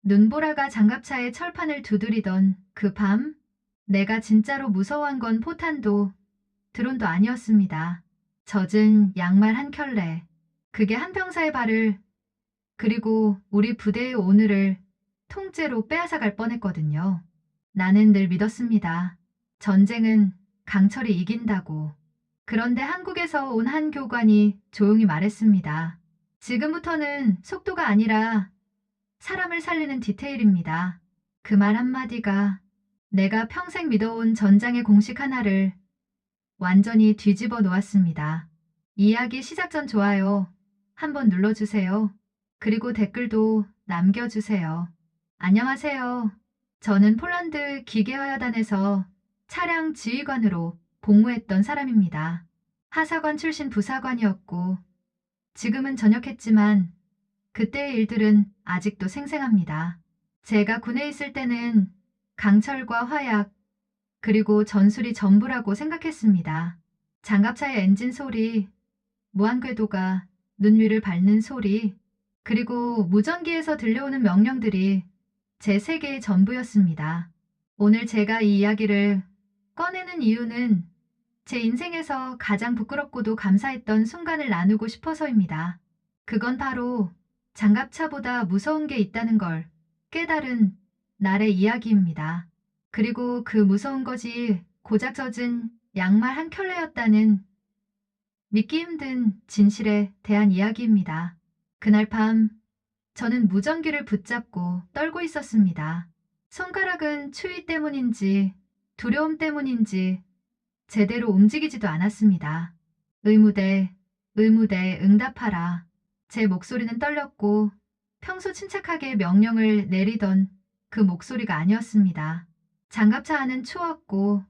눈보라가 장갑차의 철판을 두드리던 그 밤, 내가 진짜로 무서워한 건 포탄도 드론도 아니었습니다. 젖은 양말 한 켤레, 그게 한 병사의 발을, 그리고 우리 부대의 오늘을 통째로 빼앗아갈 뻔했거든요. 나는 늘 믿었습니다. 전쟁은 강철이 이긴다고. 그런데 한국에서 온 한 교관이 조용히 말했습니다. 지금부터는 속도가 아니라 사람을 살리는 디테일입니다. 그 말 한마디가 내가 평생 믿어온 전장의 공식 하나를 완전히 뒤집어 놓았습니다. 이야기 시작 전 좋아요 한번 눌러주세요. 그리고 댓글도 남겨주세요. 안녕하세요. 저는 폴란드 기계화여단에서 차량 지휘관으로 복무했던 사람입니다. 하사관 출신 부사관이었고 지금은 전역했지만 그때의 일들은 아직도 생생합니다. 제가 군에 있을 때는 강철과 화약, 그리고 전술이 전부라고 생각했습니다. 장갑차의 엔진 소리, 무한궤도가 눈 위를 밟는 소리, 그리고 무전기에서 들려오는 명령들이 제 세계의 전부였습니다. 오늘 제가 이 이야기를 꺼내는 이유는 제 인생에서 가장 부끄럽고도 감사했던 순간을 나누고 싶어서입니다. 그건 바로 장갑차보다 무서운 게 있다는 걸 깨달은 날의 이야기입니다. 그리고 그 무서운 것이 고작 젖은 양말 한 켤레였다는 믿기 힘든 진실에 대한 이야기입니다. 그날 밤 저는 무전기를 붙잡고 떨고 있었습니다. 손가락은 추위 때문인지 두려움 때문인지 제대로 움직이지도 않았습니다. 의무대, 의무대, 응답하라. 제 목소리는 떨렸고 평소 침착하게 명령을 내리던 그 목소리가 아니었습니다. 장갑차 안은 추웠고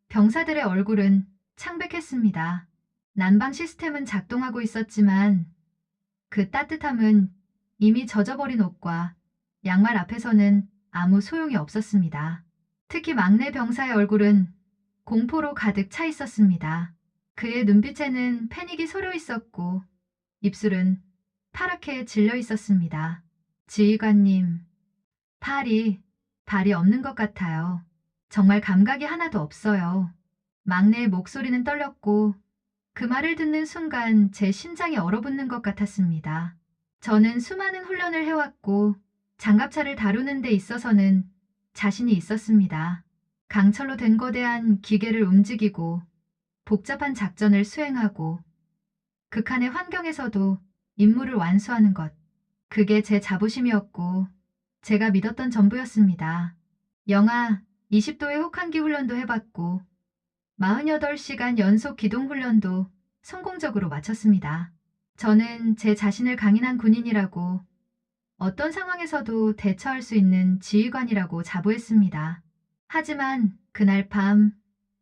병사들의 얼굴은 창백했습니다. 난방 시스템은 작동하고 있었지만 그 따뜻함은 이미 젖어버린 옷과 양말 앞에서는 아무 소용이 없었습니다. 특히 막내 병사의 얼굴은 공포로 가득 차 있었습니다. 그의 눈빛에는 패닉이 서려 있었고 입술은 파랗게 질려 있었습니다. 지휘관님, 발이 없는 것 같아요. 정말 감각이 하나도 없어요. 막내의 목소리는 떨렸고 그 말을 듣는 순간 제 심장이 얼어붙는 것 같았습니다. 저는 수많은 훈련을 해왔고 장갑차를 다루는 데 있어서는 자신이 있었습니다. 강철로 된 거대한 기계를 움직이고 복잡한 작전을 수행하고 극한의 환경에서도 임무를 완수하는 것. 그게 제 자부심이었고 제가 믿었던 전부였습니다. 영하 20도의 혹한기 훈련도 해봤고 48시간 연속 기동 훈련도 성공적으로 마쳤습니다. 저는 제 자신을 강인한 군인이라고 어떤 상황에서도 대처할 수 있는 지휘관이라고 자부했습니다. 하지만 그날 밤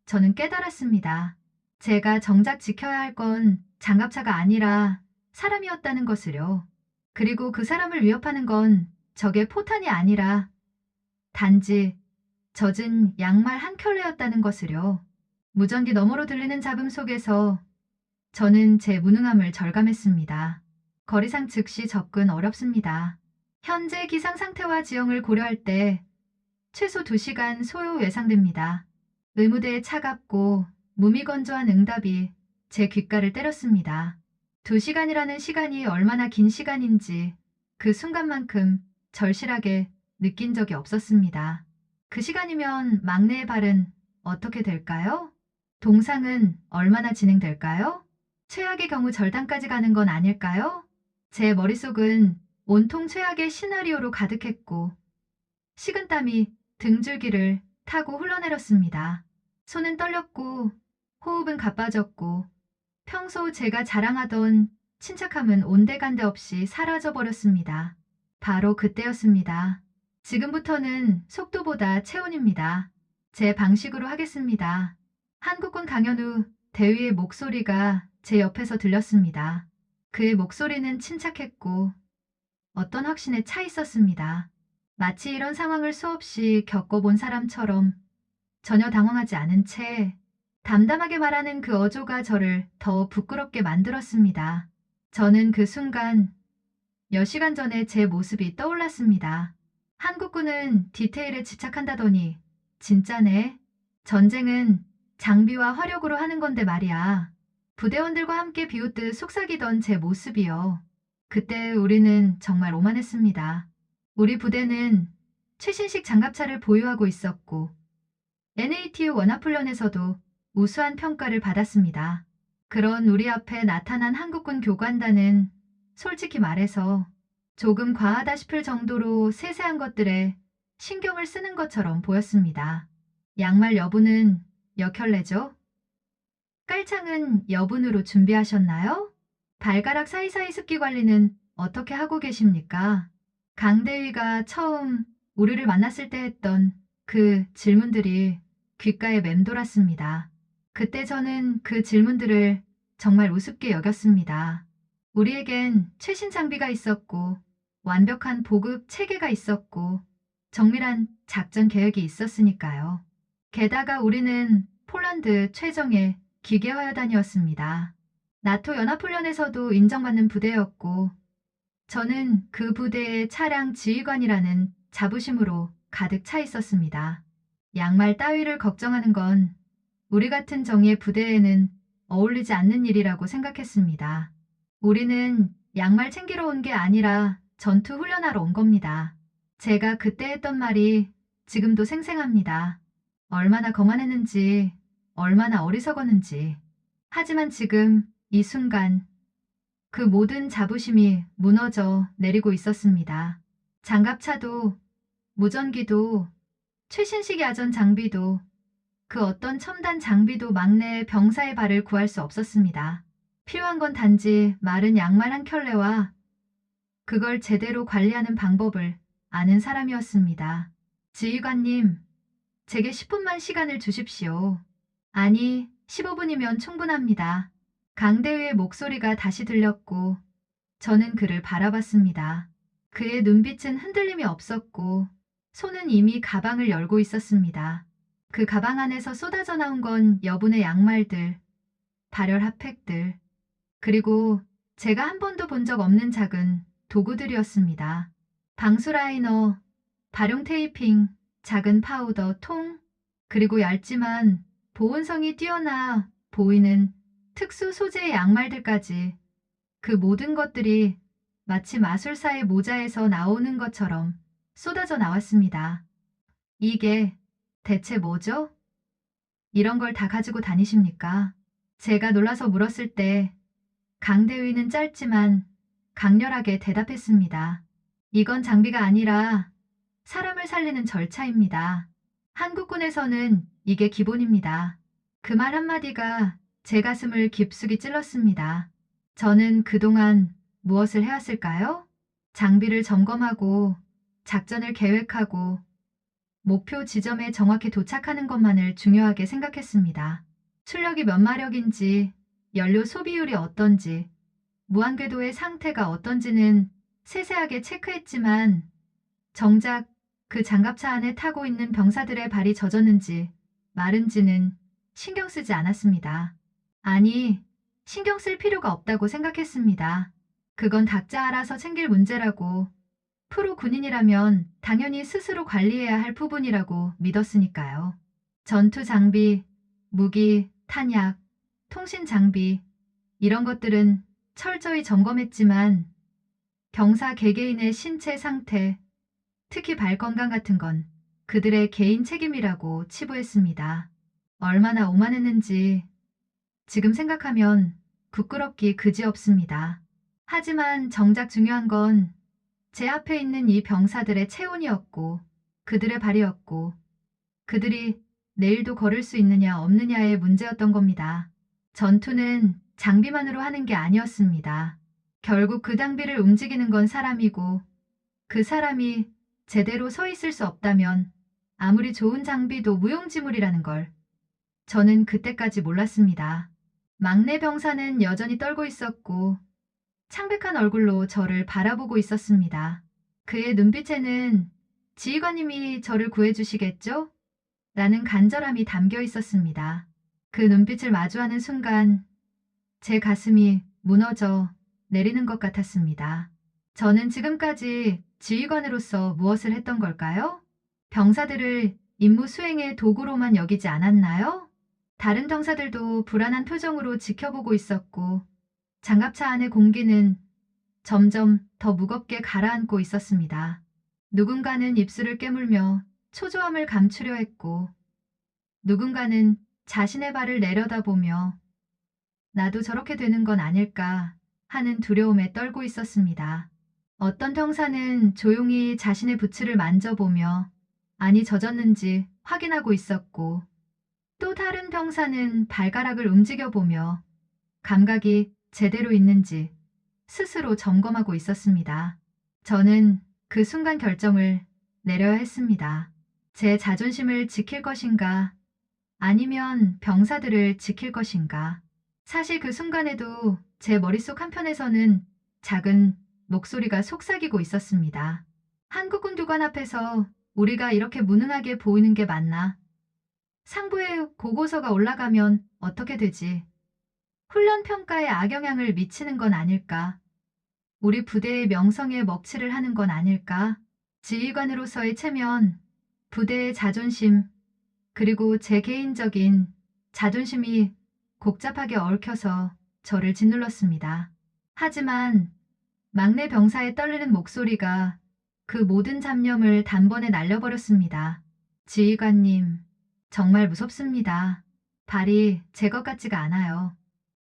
저는 깨달았습니다. 제가 정작 지켜야 할 건 장갑차가 아니라 사람이었다는 것을요. 그리고 그 사람을 위협하는 건 적의 포탄이 아니라 단지 젖은 양말 한 켤레였다는 것을요. 무전기 너머로 들리는 잡음 속에서 저는 제 무능함을 절감했습니다. 거리상 즉시 접근 어렵습니다. 현재 기상 상태와 지형을 고려할 때 최소 2시간 소요 예상됩니다. 의무대의 차갑고 무미건조한 응답이 제 귓가를 때렸습니다. 2시간이라는 시간이 얼마나 긴 시간인지 그 순간만큼 절실하게 느낀 적이 없었습니다. 그 시간이면 막내의 발은 어떻게 될까요? 동상은 얼마나 진행될까요? 최악의 경우 절단까지 가는 건 아닐까요? 제 머릿속은 온통 최악의 시나리오로 가득했고 식은땀이 등줄기를 타고 흘러내렸습니다. 손은 떨렸고 호흡은 가빠졌고 평소 제가 자랑하던 침착함은 온데간데 없이 사라져버렸습니다. 바로 그때였습니다. 지금부터는 속도보다 체온입니다. 제 방식으로 하겠습니다. 한국군 강연 후 대위의 목소리가 제 옆에서 들렸습니다. 그의 목소리는 침착했고 어떤 확신에 차 있었습니다. 마치 이런 상황을 수없이 겪어본 사람처럼 전혀 당황하지 않은 채 담담하게 말하는 그 어조가 저를 더 부끄럽게 만들었습니다. 저는 그 순간 몇 시간 전에 제 모습이 떠올랐습니다. 한국군은 디테일에 집착한다더니 진짜네. 전쟁은 장비와 화력으로 하는 건데 말이야. 부대원들과 함께 비웃듯 속삭이던 제 모습이요. 그때 우리는 정말 오만했습니다. 우리 부대는 최신식 장갑차를 보유하고 있었고 NATU 원화훈련에서도 우수한 평가를 받았습니다. 그런 우리 앞에 나타난 한국군 교관단은 솔직히 말해서 조금 과하다 싶을 정도로 세세한 것들에 신경을 쓰는 것처럼 보였습니다. 양말 여분은 역혈레죠? 깔창은 여분으로 준비하셨나요? 발가락 사이사이 습기 관리는 어떻게 하고 계십니까? 강대위가 처음 우리를 만났을 때 했던 그 질문들이 귓가에 맴돌았습니다. 그때 저는 그 질문들을 정말 우습게 여겼습니다. 우리에겐 최신 장비가 있었고 완벽한 보급 체계가 있었고 정밀한 작전 계획이 있었으니까요. 게다가 우리는 폴란드 최정예 기계화여단이었습니다. 나토 연합훈련에서도 인정받는 부대였고 저는 그 부대의 차량 지휘관이라는 자부심으로 가득 차 있었습니다. 양말 따위를 걱정하는 건 우리 같은 정예 부대에는 어울리지 않는 일이라고 생각했습니다. 우리는 양말 챙기러 온 게 아니라 전투 훈련하러 온 겁니다. 제가 그때 했던 말이 지금도 생생합니다. 얼마나 거만했는지, 얼마나 어리석었는지. 하지만 지금 이 순간 그 모든 자부심이 무너져 내리고 있었습니다. 장갑차도, 무전기도, 최신식 야전 장비도, 그 어떤 첨단 장비도 막내 병사의 발을 구할 수 없었습니다. 필요한 건 단지 마른 양말 한 켤레와 그걸 제대로 관리하는 방법을 아는 사람이었습니다. 지휘관님, 제게 10분만 시간을 주십시오. 아니, 15분이면 충분합니다. 강대위의 목소리가 다시 들렸고 저는 그를 바라봤습니다. 그의 눈빛은 흔들림이 없었고 손은 이미 가방을 열고 있었습니다. 그 가방 안에서 쏟아져 나온 건 여분의 양말들, 발열 핫팩들, 그리고 제가 한 번도 본 적 없는 작은 도구들이었습니다. 방수 라이너, 발용 테이핑, 작은 파우더 통, 그리고 얇지만 보온성이 뛰어나 보이는 특수 소재의 양말들까지 그 모든 것들이 마치 마술사의 모자에서 나오는 것처럼 쏟아져 나왔습니다. 이게 대체 뭐죠? 이런 걸 다 가지고 다니십니까? 제가 놀라서 물었을 때 강대위는 짧지만 강렬하게 대답했습니다. 이건 장비가 아니라 사람을 살리는 절차입니다. 한국군에서는 이게 기본입니다. 그 말 한마디가 제 가슴을 깊숙이 찔렀습니다. 저는 그동안 무엇을 해왔을까요? 장비를 점검하고 작전을 계획하고 목표 지점에 정확히 도착하는 것만을 중요하게 생각했습니다. 출력이 몇 마력인지, 연료 소비율이 어떤지, 무한궤도의 상태가 어떤지는 세세하게 체크했지만 정작 그 장갑차 안에 타고 있는 병사들의 발이 젖었는지 마른지는 신경 쓰지 않았습니다. 아니, 신경 쓸 필요가 없다고 생각했습니다. 그건 각자 알아서 챙길 문제라고, 프로 군인이라면 당연히 스스로 관리해야 할 부분이라고 믿었으니까요. 전투 장비, 무기, 탄약, 통신 장비, 이런 것들은 철저히 점검했지만 병사 개개인의 신체 상태, 특히 발 건강 같은 건 그들의 개인 책임이라고 치부했습니다. 얼마나 오만했는지 지금 생각하면 부끄럽기 그지없습니다. 하지만 정작 중요한 건 제 앞에 있는 이 병사들의 체온이었고 그들의 발이었고 그들이 내일도 걸을 수 있느냐 없느냐의 문제였던 겁니다. 전투는 장비만으로 하는 게 아니었습니다. 결국 그 장비를 움직이는 건 사람이고 그 사람이 제대로 서 있을 수 없다면 아무리 좋은 장비도 무용지물이라는 걸 저는 그때까지 몰랐습니다. 막내 병사는 여전히 떨고 있었고 창백한 얼굴로 저를 바라보고 있었습니다. 그의 눈빛에는 지휘관님이 저를 구해주시겠죠? 라는 간절함이 담겨 있었습니다. 그 눈빛을 마주하는 순간 제 가슴이 무너져 내리는 것 같았습니다. 저는 지금까지 지휘관으로서 무엇을 했던 걸까요? 병사들을 임무 수행의 도구로만 여기지 않았나요? 다른 병사들도 불안한 표정으로 지켜보고 있었고 장갑차 안의 공기는 점점 더 무겁게 가라앉고 있었습니다. 누군가는 입술을 깨물며 초조함을 감추려 했고 누군가는 자신의 발을 내려다보며 나도 저렇게 되는 건 아닐까 하는 두려움에 떨고 있었습니다. 어떤 병사는 조용히 자신의 부츠를 만져보며 안이 젖었는지 확인하고 있었고 또 다른 병사는 발가락을 움직여보며 감각이 제대로 있는지 스스로 점검하고 있었습니다. 저는 그 순간 결정을 내려야 했습니다. 제 자존심을 지킬 것인가 아니면 병사들을 지킬 것인가. 사실 그 순간에도 제 머릿속 한편에서는 작은 목소리가 속삭이고 있었습니다. 한국군 교관 앞에서 우리가 이렇게 무능하게 보이는 게 맞나? 상부에 고고서가 올라가면 어떻게 되지? 훈련 평가에 악영향을 미치는 건 아닐까? 우리 부대의 명성에 먹칠을 하는 건 아닐까? 지휘관으로서의 체면, 부대의 자존심, 그리고 제 개인적인 자존심이 복잡하게 얽혀서 저를 짓눌렀습니다. 하지만 막내 병사의 떨리는 목소리가 그 모든 잡념을 단번에 날려버렸습니다. 지휘관님, 정말 무섭습니다. 발이 제 것 같지가 않아요.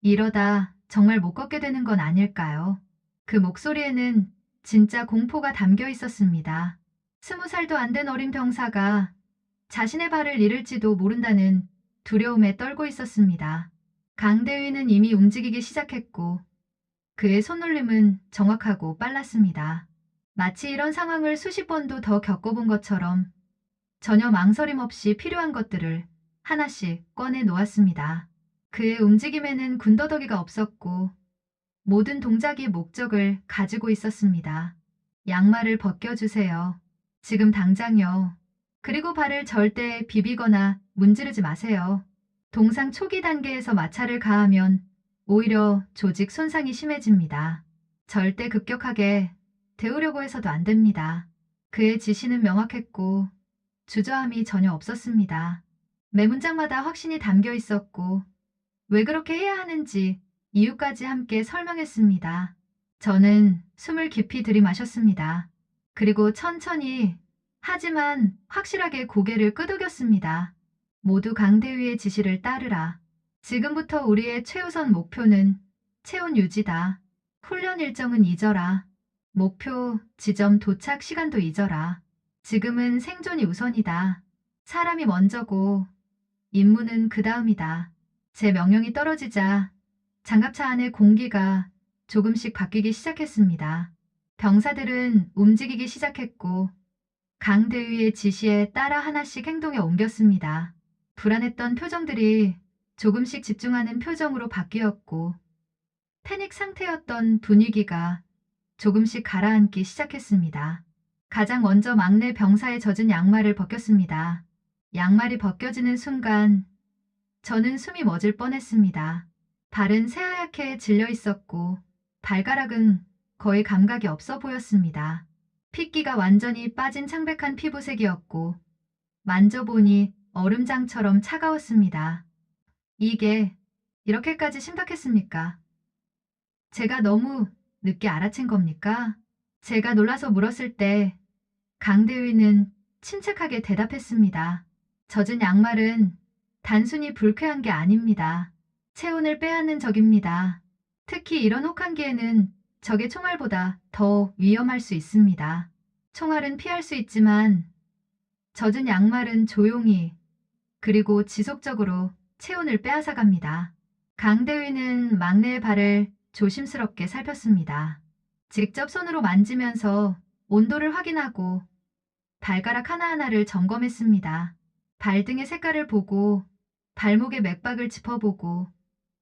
이러다 정말 못 걷게 되는 건 아닐까요? 그 목소리에는 진짜 공포가 담겨 있었습니다. 20살도 안 된 어린 병사가 자신의 발을 잃을지도 모른다는 두려움에 떨고 있었습니다. 강대위는 이미 움직이기 시작했고 그의 손놀림은 정확하고 빨랐습니다. 마치 이런 상황을 수십 번도 더 겪어본 것처럼 전혀 망설임 없이 필요한 것들을 하나씩 꺼내 놓았습니다. 그의 움직임에는 군더더기가 없었고 모든 동작이 목적을 가지고 있었습니다. 양말을 벗겨주세요. 지금 당장요. 그리고 발을 절대 비비거나 문지르지 마세요. 동상 초기 단계에서 마찰을 가하면 오히려 조직 손상이 심해집니다. 절대 급격하게 데우려고 해서도 안 됩니다. 그의 지시는 명확했고 주저함이 전혀 없었습니다. 매 문장마다 확신이 담겨 있었고 왜 그렇게 해야 하는지 이유까지 함께 설명했습니다. 저는 숨을 깊이 들이마셨습니다. 그리고 천천히 하지만 확실하게 고개를 끄덕였습니다. 모두 강대위의 지시를 따르라. 지금부터 우리의 최우선 목표는 체온 유지다. 훈련 일정은 잊어라. 목표 지점 도착 시간도 잊어라. 지금은 생존이 우선이다. 사람이 먼저고 임무는 그 다음이다. 제 명령이 떨어지자 장갑차 안의 공기가 조금씩 바뀌기 시작했습니다. 병사들은 움직이기 시작했고 강대위의 지시에 따라 하나씩 행동에 옮겼습니다. 불안했던 표정들이 조금씩 집중하는 표정으로 바뀌었고 패닉 상태였던 분위기가 조금씩 가라앉기 시작했습니다. 가장 먼저 막내 병사의 젖은 양말을 벗겼습니다. 양말이 벗겨지는 순간 저는 숨이 멎을 뻔했습니다. 발은 새하얗게 질려 있었고 발가락은 거의 감각이 없어 보였습니다. 핏기가 완전히 빠진 창백한 피부색이었고 만져보니 얼음장처럼 차가웠습니다. 이게 이렇게까지 심각했습니까? 제가 너무 늦게 알아챈 겁니까? 제가 놀라서 물었을 때 강대위는 침착하게 대답했습니다. 젖은 양말은 단순히 불쾌한 게 아닙니다. 체온을 빼앗는 적입니다. 특히 이런 혹한기에는 적의 총알보다 더 위험할 수 있습니다. 총알은 피할 수 있지만 젖은 양말은 조용히 그리고 지속적으로 체온을 빼앗아갑니다. 강대위는 막내의 발을 조심스럽게 살폈습니다. 직접 손으로 만지면서 온도를 확인하고 발가락 하나하나를 점검했습니다. 발등의 색깔을 보고 발목의 맥박을 짚어보고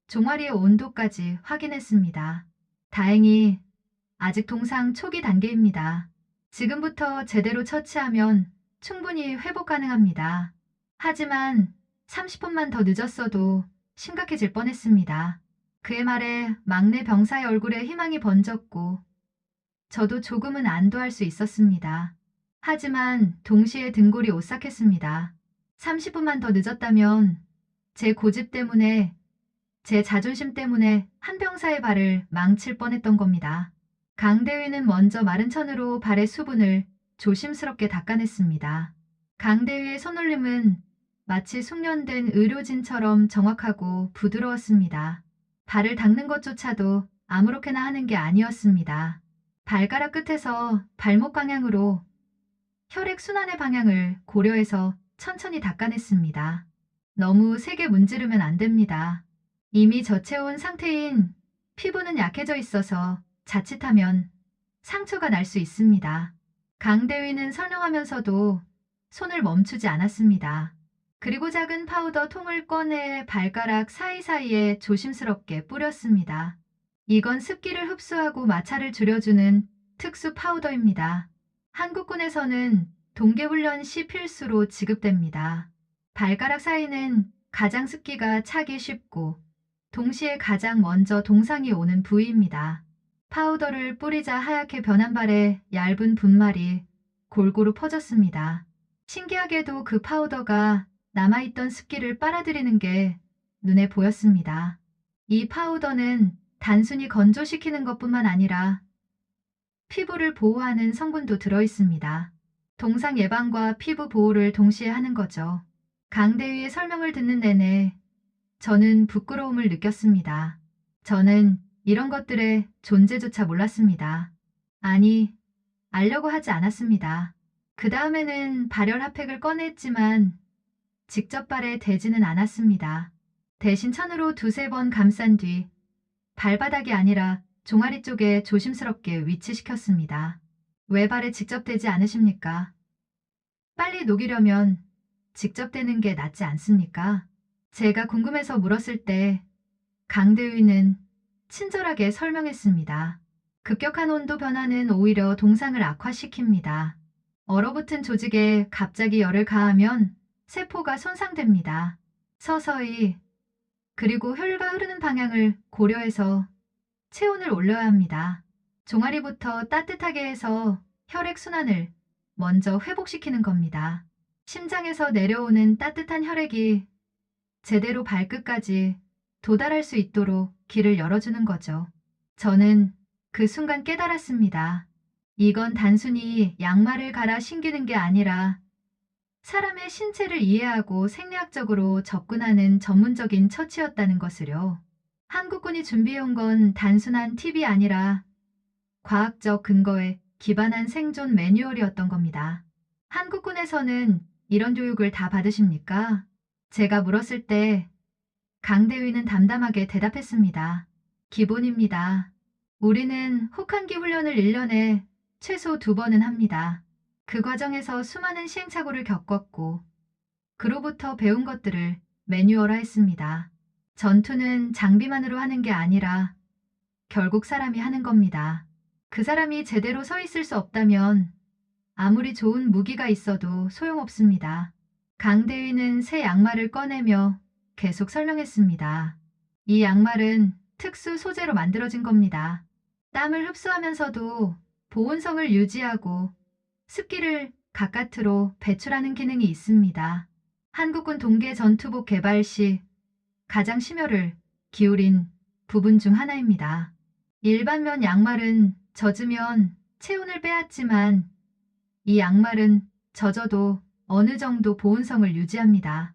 종아리의 온도까지 확인했습니다. 다행히 아직 동상 초기 단계입니다. 지금부터 제대로 처치하면 충분히 회복 가능합니다. 하지만 30분만 더 늦었어도 심각해질 뻔했습니다. 그의 말에 막내 병사의 얼굴에 희망이 번졌고 저도 조금은 안도할 수 있었습니다. 하지만 동시에 등골이 오싹했습니다. 30분만 더 늦었다면 제 고집 때문에, 제 자존심 때문에 한병사의 발을 망칠 뻔했던 겁니다. 강대위는 먼저 마른 천으로 발의 수분을 조심스럽게 닦아냈습니다. 강대위의 손놀림은 마치 숙련된 의료진처럼 정확하고 부드러웠습니다. 발을 닦는 것조차도 아무렇게나 하는 게 아니었습니다. 발가락 끝에서 발목 방향으로 혈액 순환의 방향을 고려해서 천천히 닦아냈습니다. 너무 세게 문지르면 안 됩니다. 이미 젖혀온 상태인 피부는 약해져 있어서 자칫하면 상처가 날 수 있습니다. 강대위는 설명하면서도 손을 멈추지 않았습니다. 그리고 작은 파우더 통을 꺼내 발가락 사이사이에 조심스럽게 뿌렸습니다. 이건 습기를 흡수하고 마찰을 줄여주는 특수 파우더입니다. 한국군에서는 동계훈련 시 필수로 지급됩니다. 발가락 사이는 가장 습기가 차기 쉽고 동시에 가장 먼저 동상이 오는 부위입니다. 파우더를 뿌리자 하얗게 변한 발에 얇은 분말이 골고루 퍼졌습니다. 신기하게도 그 파우더가 남아있던 습기를 빨아들이는 게 눈에 보였습니다. 이 파우더는 단순히 건조시키는 것뿐만 아니라 피부를 보호하는 성분도 들어있습니다. 동상 예방과 피부 보호를 동시에 하는 거죠. 강대위의 설명을 듣는 내내 저는 부끄러움을 느꼈습니다. 저는 이런 것들의 존재조차 몰랐습니다. 아니, 알려고 하지 않았습니다. 그 다음에는 발열 핫팩을 꺼냈지만 직접 발에 대지는 않았습니다. 대신 천으로 두세 번 감싼 뒤 발바닥이 아니라 종아리 쪽에 조심스럽게 위치시켰습니다. 왜 발에 직접 대지 않으십니까? 빨리 녹이려면 직접 대는 게 낫지 않습니까? 제가 궁금해서 물었을 때 강대위는 친절하게 설명했습니다. 급격한 온도 변화는 오히려 동상을 악화시킵니다. 얼어붙은 조직에 갑자기 열을 가하면 세포가 손상됩니다. 서서히, 그리고 혈류가 흐르는 방향을 고려해서 체온을 올려야 합니다. 종아리부터 따뜻하게 해서 혈액 순환을 먼저 회복시키는 겁니다. 심장에서 내려오는 따뜻한 혈액이 제대로 발끝까지 도달할 수 있도록 길을 열어주는 거죠. 저는 그 순간 깨달았습니다. 이건 단순히 양말을 갈아 신기는 게 아니라 사람의 신체를 이해하고 생리학적으로 접근하는 전문적인 처치였다는 것을요. 한국군이 준비해온 건 단순한 팁이 아니라 과학적 근거에 기반한 생존 매뉴얼이었던 겁니다. 한국군에서는 이런 교육을 다 받으십니까? 제가 물었을 때 강대위는 담담하게 대답했습니다. 기본입니다. 우리는 혹한기 훈련을 1년에 최소 2번은 합니다. 그 과정에서 수많은 시행착오를 겪었고 그로부터 배운 것들을 매뉴얼화했습니다. 전투는 장비만으로 하는 게 아니라 결국 사람이 하는 겁니다. 그 사람이 제대로 서 있을 수 없다면 아무리 좋은 무기가 있어도 소용없습니다. 강대위는 새 양말을 꺼내며 계속 설명했습니다. 이 양말은 특수 소재로 만들어진 겁니다. 땀을 흡수하면서도 보온성을 유지하고 습기를 바깥으로 배출하는 기능이 있습니다. 한국군 동계 전투복 개발 시 가장 심혈을 기울인 부분 중 하나입니다. 일반면 양말은 젖으면 체온을 빼앗지만 이 양말은 젖어도 어느 정도 보온성을 유지합니다.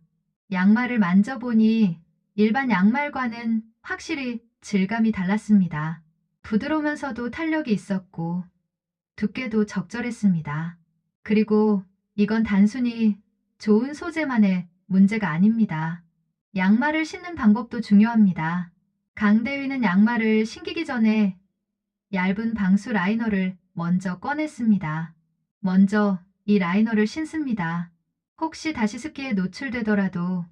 양말을 만져보니 일반 양말과는 확실히 질감이 달랐습니다. 부드러우면서도 탄력이 있었고 두께도 적절했습니다. 그리고 이건 단순히 좋은 소재만의 문제가 아닙니다. 양말을 신는 방법도 중요합니다. 강대위는 양말을 신기기 전에 얇은 방수 라이너를 먼저 꺼냈습니다. 먼저 이 라이너를 신습니다. 혹시 다시 습기에 노출되더라도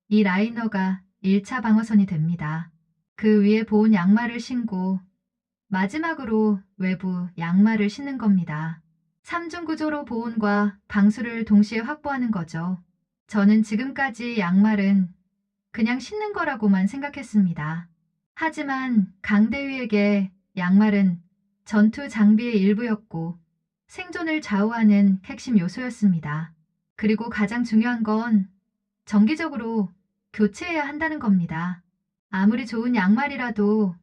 이 라이너가 1차 방어선이 됩니다. 그 위에 보온 양말을 신고 마지막으로 외부 양말을 신는 겁니다. 3중 구조로 보온과 방수를 동시에 확보하는 거죠. 저는 지금까지 양말은 그냥 신는 거라고만 생각했습니다. 하지만 강대위에게 양말은 전투 장비의 일부였고 생존을 좌우하는 핵심 요소였습니다. 그리고 가장 중요한 건 정기적으로 교체해야 한다는 겁니다. 아무리 좋은 양말이라도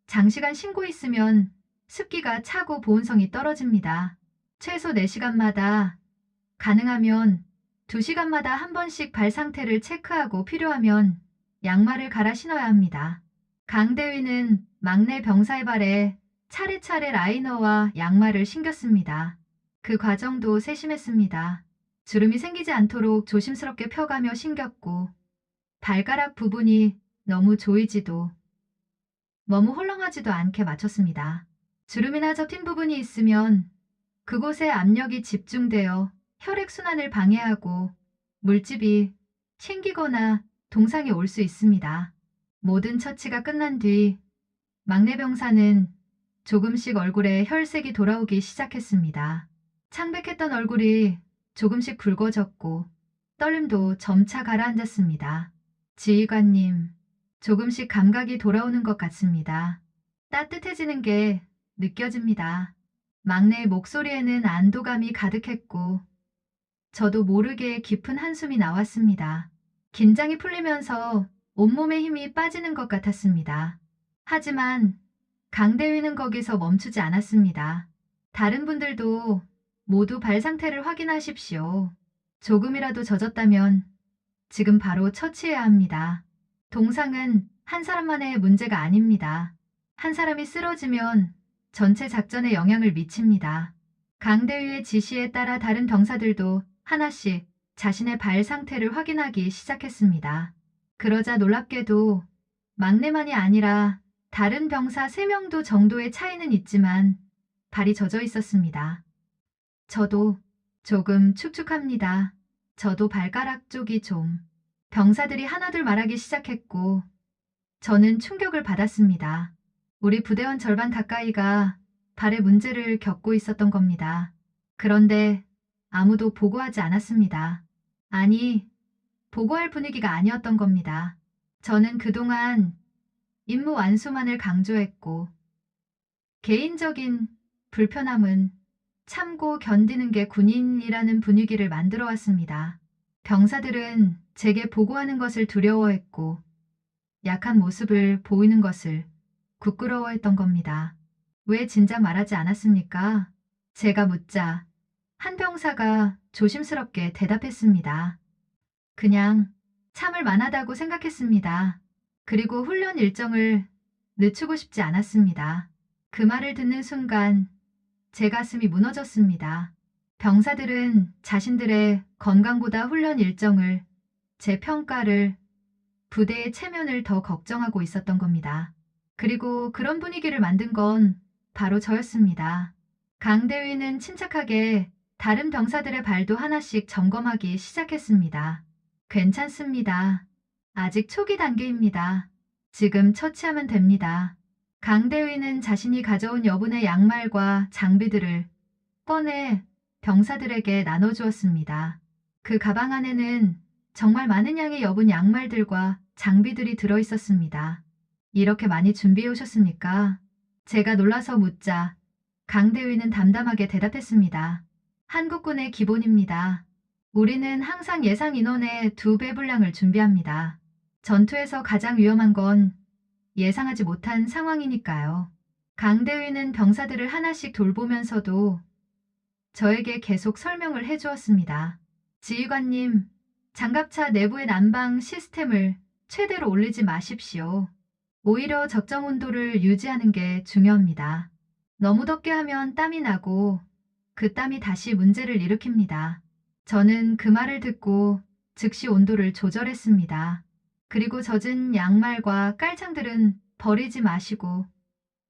장시간 신고 있으면 습기가 차고 보온성이 떨어집니다. 최소 4시간마다, 가능하면 2시간마다 한 번씩 발 상태를 체크하고 필요하면 양말을 갈아 신어야 합니다. 강대위는 막내 병사의 발에 차례차례 라이너와 양말을 신겼습니다. 그 과정도 세심했습니다. 주름이 생기지 않도록 조심스럽게 펴가며 신겼고 발가락 부분이 너무 조이지도 너무 헐렁하지도 않게 맞췄습니다. 주름이나 접힌 부분이 있으면 그곳에 압력이 집중되어 혈액순환을 방해하고 물집이 생기거나 동상이 올 수 있습니다. 모든 처치가 끝난 뒤 막내 병사는 조금씩 얼굴에 혈색이 돌아오기 시작했습니다. 창백했던 얼굴이 조금씩 붉어졌고 떨림도 점차 가라앉았습니다. 지휘관님, 조금씩 감각이 돌아오는 것 같습니다. 따뜻해지는 게 느껴집니다. 막내의 목소리에는 안도감이 가득했고 저도 모르게 깊은 한숨이 나왔습니다. 긴장이 풀리면서 온몸에 힘이 빠지는 것 같았습니다. 하지만 강대위는 거기서 멈추지 않았습니다. 다른 분들도 모두 발 상태를 확인하십시오. 조금이라도 젖었다면 지금 바로 처치해야 합니다. 동상은 한 사람만의 문제가 아닙니다. 한 사람이 쓰러지면 전체 작전에 영향을 미칩니다. 강대위의 지시에 따라 다른 병사들도 하나씩 자신의 발 상태를 확인하기 시작했습니다. 그러자 놀랍게도 막내만이 아니라 다른 병사 3명도 정도의 차이는 있지만 발이 젖어 있었습니다. 저도 조금 축축합니다. 저도 발가락 쪽이 좀. 병사들이 하나둘 말하기 시작했고 저는 충격을 받았습니다. 우리 부대원 절반 가까이가 발에 문제를 겪고 있었던 겁니다. 그런데 아무도 보고하지 않았습니다. 아니, 보고할 분위기가 아니었던 겁니다. 저는 그동안 임무 완수만을 강조했고 개인적인 불편함은 참고 견디는 게 군인이라는 분위기를 만들어 왔습니다. 병사들은 제게 보고하는 것을 두려워했고 약한 모습을 보이는 것을 부끄러워했던 겁니다. 왜 진작 말하지 않았습니까? 제가 묻자 한 병사가 조심스럽게 대답했습니다. 그냥 참을 만하다고 생각했습니다. 그리고 훈련 일정을 늦추고 싶지 않았습니다. 그 말을 듣는 순간 제 가슴이 무너졌습니다. 병사들은 자신들의 건강보다 훈련 일정을, 제 평가를, 부대의 체면을 더 걱정하고 있었던 겁니다. 그리고 그런 분위기를 만든 건 바로 저였습니다. 강대위는 침착하게 다른 병사들의 발도 하나씩 점검하기 시작했습니다. 괜찮습니다. 아직 초기 단계입니다. 지금 처치하면 됩니다. 강대위는 자신이 가져온 여분의 양말과 장비들을 꺼내 병사들에게 나눠주었습니다. 그 가방 안에는 정말 많은 양의 여분 양말들과 장비들이 들어있었습니다. 이렇게 많이 준비해 오셨습니까? 제가 놀라서 묻자 강대위는 담담하게 대답했습니다. 한국군의 기본입니다. 우리는 항상 예상 인원의 2배 분량을 준비합니다. 전투에서 가장 위험한 건 예상하지 못한 상황이니까요. 강대위는 병사들을 하나씩 돌보면서도 저에게 계속 설명을 해주었습니다. 지휘관님, 장갑차 내부의 난방 시스템을 최대로 올리지 마십시오. 오히려 적정 온도를 유지하는 게 중요합니다. 너무 덥게 하면 땀이 나고 그 땀이 다시 문제를 일으킵니다. 저는 그 말을 듣고 즉시 온도를 조절했습니다. 그리고 젖은 양말과 깔창들은 버리지 마시고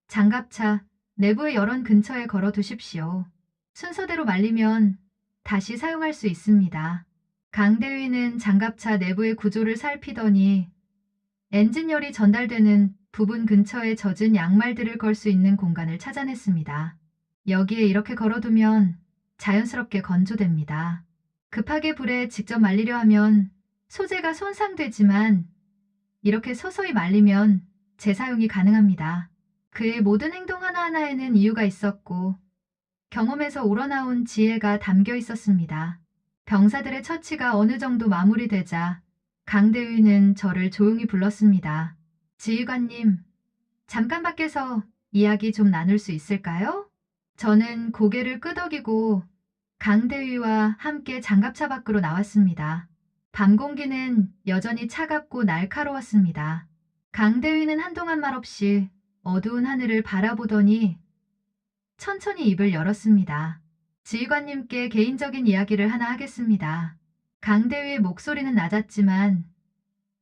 장갑차 내부의 열원 근처에 걸어 두십시오. 순서대로 말리면 다시 사용할 수 있습니다. 강대위는 장갑차 내부의 구조를 살피더니 엔진열이 전달되는 부분 근처에 젖은 양말들을 걸 수 있는 공간을 찾아냈습니다. 여기에 이렇게 걸어두면 자연스럽게 건조됩니다. 급하게 불에 직접 말리려 하면 소재가 손상되지만 이렇게 서서히 말리면 재사용이 가능합니다. 그의 모든 행동 하나하나에는 이유가 있었고 경험에서 우러나온 지혜가 담겨 있었습니다. 병사들의 처치가 어느 정도 마무리되자 강대위는 저를 조용히 불렀습니다. 지휘관님, 잠깐 밖에서 이야기 좀 나눌 수 있을까요? 저는 고개를 끄덕이고 강대위와 함께 장갑차 밖으로 나왔습니다. 밤 공기는 여전히 차갑고 날카로웠습니다. 강대위는 한동안 말없이 어두운 하늘을 바라보더니 천천히 입을 열었습니다. 지휘관님께 개인적인 이야기를 하나 하겠습니다. 강대위의 목소리는 낮았지만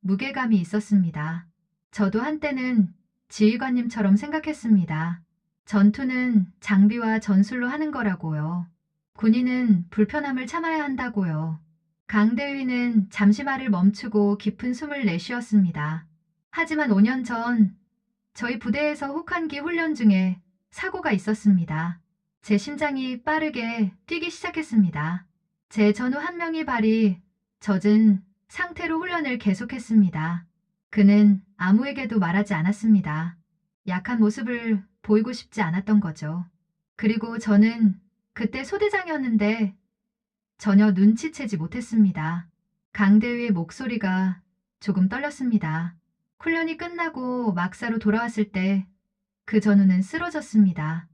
무게감이 있었습니다. 저도 한때는 지휘관님처럼 생각했습니다. 전투는 장비와 전술로 하는 거라고요. 군인은 불편함을 참아야 한다고요. 강대위는 잠시 말을 멈추고 깊은 숨을 내쉬었습니다. 하지만 5년 전 저희 부대에서 혹한기 훈련 중에 사고가 있었습니다. 제 심장이 빠르게 뛰기 시작했습니다. 제 전우 한 명이 발이 젖은 상태로 훈련을 계속했습니다. 그는 아무에게도 말하지 않았습니다. 약한 모습을 보이고 싶지 않았던 거죠. 그리고 저는 그때 소대장이었는데 전혀 눈치채지 못했습니다. 강대위의 목소리가 조금 떨렸습니다. 훈련이 끝나고 막사로 돌아왔을 때 그 전우는 쓰러졌습니다.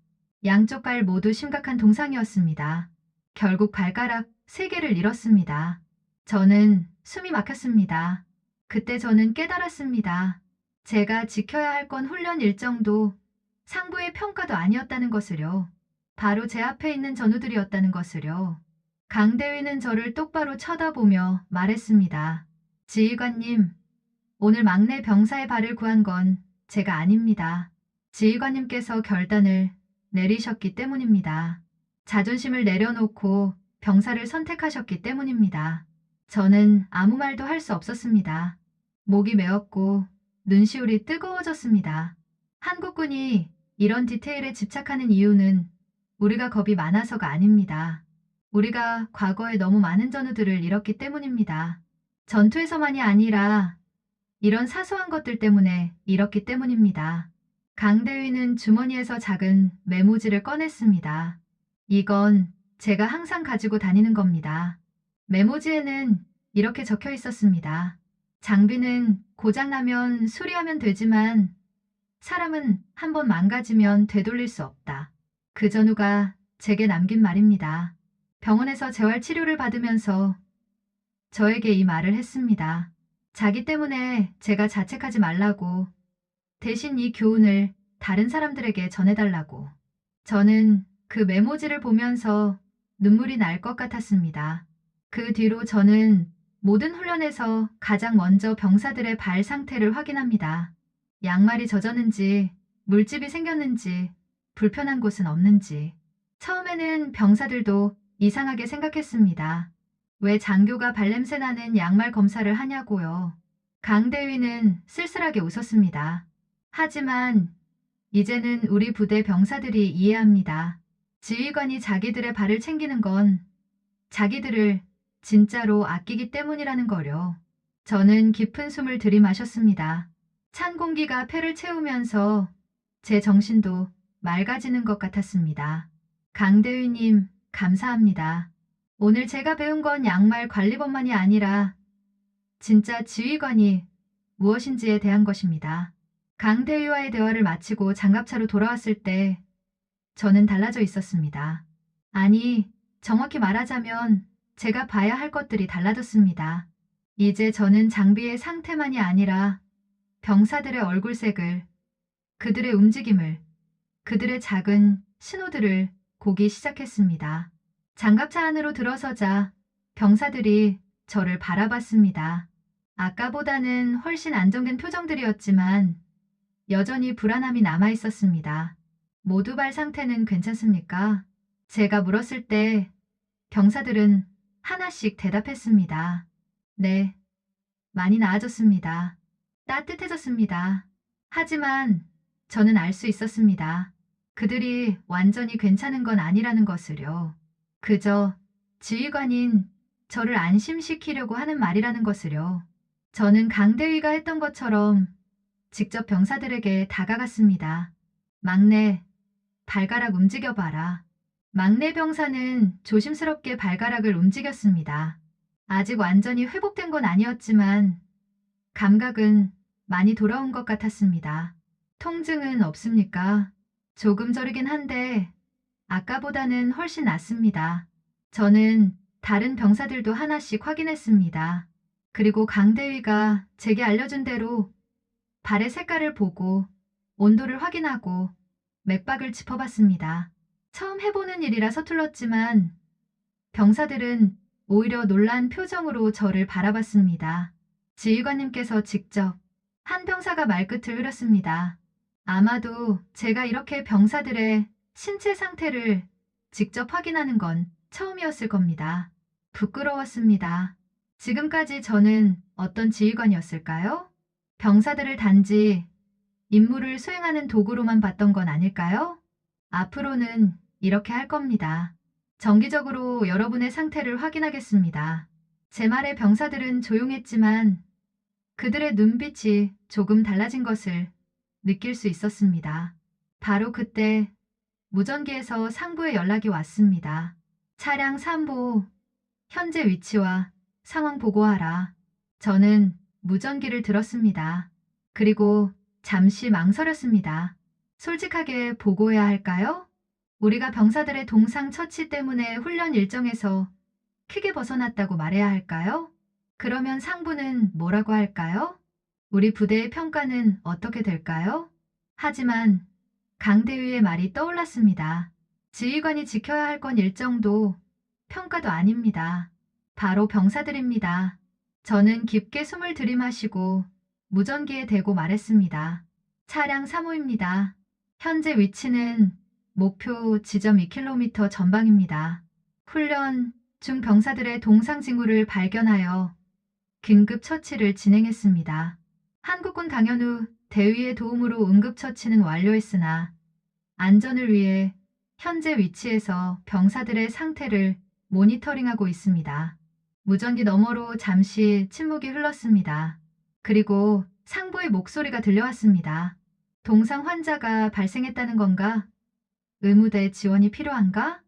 양쪽 발 모두 심각한 동상이었습니다. 결국 발가락 3개를 잃었습니다. 저는 숨이 막혔습니다. 그때 저는 깨달았습니다. 제가 지켜야 할 건 훈련 일정도 상부의 평가도 아니었다는 것을요. 바로 제 앞에 있는 전우들이었다는 것을요. 강대위는 저를 똑바로 쳐다보며 말했습니다. 지휘관님, 오늘 막내 병사의 발을 구한 건 제가 아닙니다. 지휘관님께서 결단을 내리셨기 때문입니다. 자존심을 내려놓고 병사를 선택하셨기 때문입니다. 저는 아무 말도 할 수 없었습니다. 목이 메었고 눈시울이 뜨거워졌습니다. 한국군이 이런 디테일에 집착하는 이유는 우리가 겁이 많아서가 아닙니다. 우리가 과거에 너무 많은 전우들을 잃었기 때문입니다. 전투에서만이 아니라 이런 사소한 것들 때문에 잃었기 때문입니다. 강대위는 주머니에서 작은 메모지를 꺼냈습니다. 이건 제가 항상 가지고 다니는 겁니다. 메모지에는 이렇게 적혀 있었습니다. 장비는 고장나면 수리하면 되지만 사람은 한번 망가지면 되돌릴 수 없다. 그 전우가 제게 남긴 말입니다. 병원에서 재활 치료를 받으면서 저에게 이 말을 했습니다. 자기 때문에 제가 자책하지 말라고, 대신 이 교훈을 다른 사람들에게 전해달라고. 저는 그 메모지를 보면서 눈물이 날 것 같았습니다. 그 뒤로 저는 모든 훈련에서 가장 먼저 병사들의 발 상태를 확인합니다. 양말이 젖었는지, 물집이 생겼는지, 불편한 곳은 없는지. 처음에는 병사들도 이상하게 생각했습니다. 왜 장교가 발냄새 나는 양말 검사를 하냐고요. 강대위는 쓸쓸하게 웃었습니다. 하지만 이제는 우리 부대 병사들이 이해합니다. 지휘관이 자기들의 발을 챙기는 건 자기들을 진짜로 아끼기 때문이라는 거요. 저는 깊은 숨을 들이마셨습니다. 찬 공기가 폐를 채우면서 제 정신도 맑아지는 것 같았습니다. 강대위님, 감사합니다. 오늘 제가 배운 건 양말 관리법만이 아니라 진짜 지휘관이 무엇인지에 대한 것입니다. 강대위와의 대화를 마치고 장갑차로 돌아왔을 때 저는 달라져 있었습니다. 아니, 정확히 말하자면 제가 봐야 할 것들이 달라졌습니다. 이제 저는 장비의 상태만이 아니라 병사들의 얼굴색을, 그들의 움직임을, 그들의 작은 신호들을 보기 시작했습니다. 장갑차 안으로 들어서자 병사들이 저를 바라봤습니다. 아까보다는 훨씬 안정된 표정들이었지만 여전히 불안함이 남아 있었습니다. 모두 발 상태는 괜찮습니까? 제가 물었을 때 병사들은 하나씩 대답했습니다. 네, 많이 나아졌습니다. 따뜻해졌습니다. 하지만 저는 알 수 있었습니다. 그들이 완전히 괜찮은 건 아니라는 것을요. 그저 지휘관인 저를 안심시키려고 하는 말이라는 것을요. 저는 강대위가 했던 것처럼 직접 병사들에게 다가갔습니다. 막내, 발가락 움직여봐라. 막내 병사는 조심스럽게 발가락을 움직였습니다. 아직 완전히 회복된 건 아니었지만 감각은 많이 돌아온 것 같았습니다. 통증은 없습니까? 조금 저리긴 한데 아까보다는 훨씬 낫습니다. 저는 다른 병사들도 하나씩 확인했습니다. 그리고 강대위가 제게 알려준 대로 발의 색깔을 보고 온도를 확인하고 맥박을 짚어봤습니다. 처음 해보는 일이라 서툴렀지만 병사들은 오히려 놀란 표정으로 저를 바라봤습니다. 지휘관님께서 직접 한 병사가 말끝을 흐렸습니다. 아마도 제가 이렇게 병사들의 신체 상태를 직접 확인하는 건 처음이었을 겁니다. 부끄러웠습니다. 지금까지 저는 어떤 지휘관이었을까요? 병사들을 단지 임무를 수행하는 도구로만 봤던 건 아닐까요? 앞으로는 이렇게 할 겁니다. 정기적으로 여러분의 상태를 확인하겠습니다. 제 말에 병사들은 조용했지만 그들의 눈빛이 조금 달라진 것을 느낄 수 있었습니다. 바로 그때 무전기에서 상부에 연락이 왔습니다. 차량 3보, 현재 위치와 상황 보고하라. 저는 무전기를 들었습니다. 그리고 잠시 망설였습니다. 솔직하게 보고해야 할까요? 우리가 병사들의 동상 처치 때문에 훈련 일정에서 크게 벗어났다고 말해야 할까요? 그러면 상부는 뭐라고 할까요? 우리 부대의 평가는 어떻게 될까요? 하지만 강대위의 말이 떠올랐습니다. 지휘관이 지켜야 할 건 일정도 평가도 아닙니다. 바로 병사들입니다. 저는 깊게 숨을 들이마시고 무전기에 대고 말했습니다. 차량 3호입니다. 현재 위치는 목표 지점 2km 전방입니다. 훈련 중 병사들의 동상 징후를 발견하여 긴급 처치를 진행했습니다. 한국군 강연 후 대위의 도움으로 응급처치는 완료했으나 안전을 위해 현재 위치에서 병사들의 상태를 모니터링하고 있습니다. 무전기 너머로 잠시 침묵이 흘렀습니다. 그리고 상부의 목소리가 들려왔습니다. 동상 환자가 발생했다는 건가? 의무대 지원이 필요한가?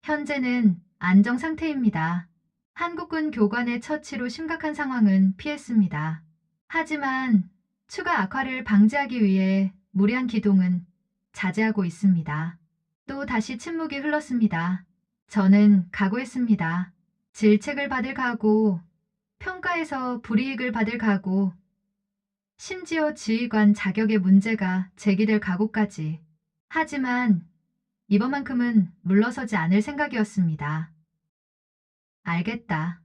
현재는 안정 상태입니다. 한국군 교관의 처치로 심각한 상황은 피했습니다. 하지만 추가 악화를 방지하기 위해 무리한 기동은 자제하고 있습니다. 또 다시 침묵이 흘렀습니다. 저는 각오했습니다. 질책을 받을 각오, 평가에서 불이익을 받을 각오, 심지어 지휘관 자격의 문제가 제기될 각오까지. 하지만 이번만큼은 물러서지 않을 생각이었습니다. 알겠다.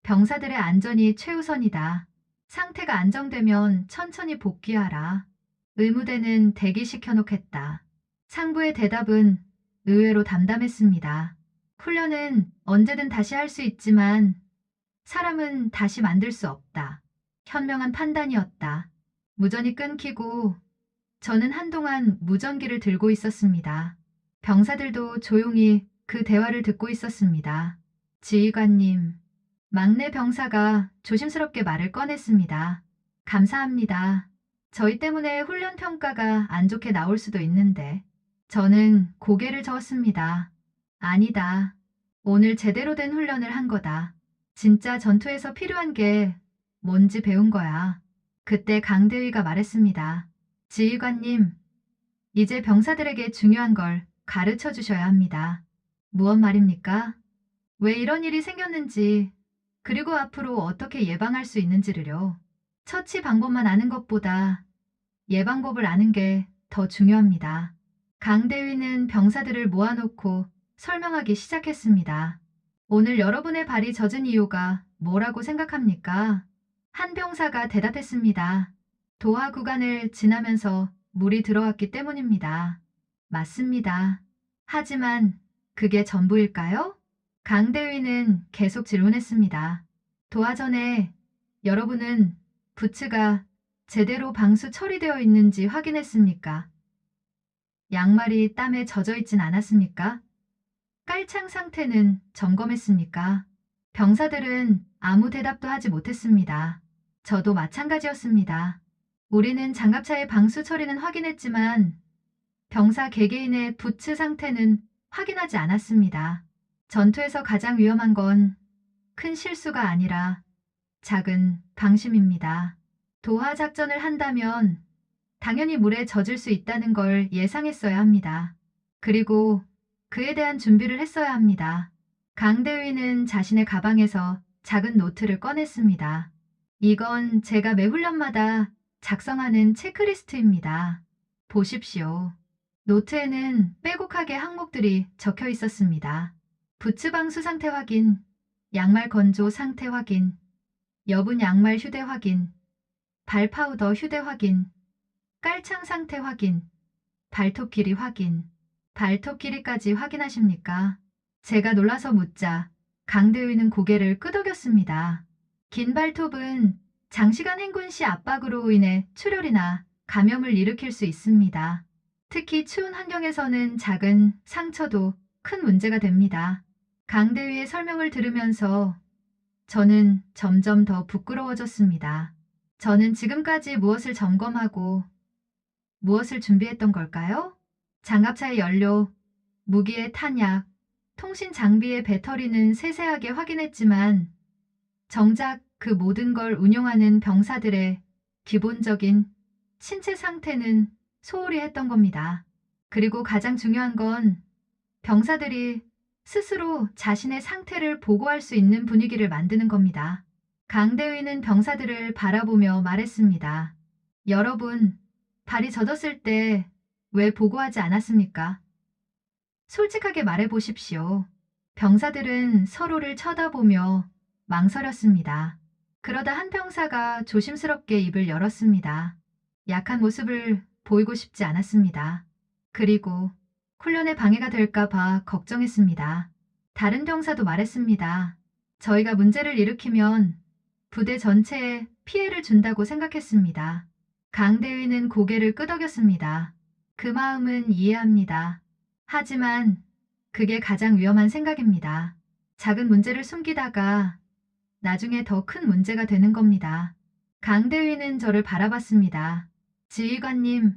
병사들의 안전이 최우선이다. 상태가 안정되면 천천히 복귀하라. 의무대는 대기시켜놓겠다. 상부의 대답은 의외로 담담했습니다. 훈련은 언제든 다시 할 수 있지만 사람은 다시 만들 수 없다. 현명한 판단이었다. 무전이 끊기고 저는 한동안 무전기를 들고 있었습니다. 병사들도 조용히 그 대화를 듣고 있었습니다. 지휘관님, 막내 병사가 조심스럽게 말을 꺼냈습니다. 감사합니다. 저희 때문에 훈련 평가가 안 좋게 나올 수도 있는데. 저는 고개를 저었습니다. 아니다. 오늘 제대로 된 훈련을 한 거다. 진짜 전투에서 필요한 게 뭔지 배운 거야. 그때 강대위가 말했습니다. 지휘관님, 이제 병사들에게 중요한 걸 가르쳐 주셔야 합니다. 무엇 말입니까? 왜 이런 일이 생겼는지, 그리고 앞으로 어떻게 예방할 수 있는지를요. 처치 방법만 아는 것보다 예방법을 아는 게 더 중요합니다. 강대위는 병사들을 모아놓고 설명하기 시작했습니다. 오늘 여러분의 발이 젖은 이유가 뭐라고 생각합니까? 한 병사가 대답했습니다. 도하 구간을 지나면서 물이 들어왔기 때문입니다. 맞습니다. 하지만 그게 전부일까요? 강대위는 계속 질문했습니다. 도하 전에 여러분은 부츠가 제대로 방수 처리되어 있는지 확인했습니까? 양말이 땀에 젖어 있진 않았습니까? 깔창 상태는 점검했습니까? 병사들은 아무 대답도 하지 못했습니다. 저도 마찬가지였습니다. 우리는 장갑차의 방수 처리는 확인했지만 병사 개개인의 부츠 상태는 확인하지 않았습니다. 전투에서 가장 위험한 건 큰 실수가 아니라 작은 방심입니다. 도하 작전을 한다면 당연히 물에 젖을 수 있다는 걸 예상했어야 합니다. 그리고 그에 대한 준비를 했어야 합니다. 강대위는 자신의 가방에서 작은 노트를 꺼냈습니다. 이건 제가 매 훈련마다 작성하는 체크리스트입니다. 보십시오. 노트에는 빼곡하게 항목들이 적혀 있었습니다. 부츠 방수 상태 확인, 양말 건조 상태 확인, 여분 양말 휴대 확인, 발 파우더 휴대 확인, 깔창 상태 확인, 발톱 길이 확인. 발톱 길이까지 확인하십니까? 제가 놀라서 묻자 강대위는 고개를 끄덕였습니다. 긴 발톱은 장시간 행군 시 압박으로 인해 출혈이나 감염을 일으킬 수 있습니다. 특히 추운 환경에서는 작은 상처도 큰 문제가 됩니다. 강대위의 설명을 들으면서 저는 점점 더 부끄러워졌습니다. 저는 지금까지 무엇을 점검하고 무엇을 준비했던 걸까요? 장갑차의 연료, 무기의 탄약, 통신 장비의 배터리는 세세하게 확인했지만 정작 그 모든 걸 운용하는 병사들의 기본적인 신체 상태는 소홀히 했던 겁니다. 그리고 가장 중요한 건 병사들이 스스로 자신의 상태를 보고할 수 있는 분위기를 만드는 겁니다. 강대위는 병사들을 바라보며 말했습니다. 여러분, 발이 젖었을 때 왜 보고하지 않았습니까? 솔직하게 말해 보십시오. 병사들은 서로를 쳐다보며 망설였습니다. 그러다 한 병사가 조심스럽게 입을 열었습니다. 약한 모습을 보이고 싶지 않았습니다. 그리고 훈련에 방해가 될까 봐 걱정했습니다. 다른 병사도 말했습니다. 저희가 문제를 일으키면 부대 전체에 피해를 준다고 생각했습니다. 강대위는 고개를 끄덕였습니다. 그 마음은 이해합니다. 하지만 그게 가장 위험한 생각입니다. 작은 문제를 숨기다가 나중에 더 큰 문제가 되는 겁니다. 강대위는 저를 바라봤습니다. 지휘관님,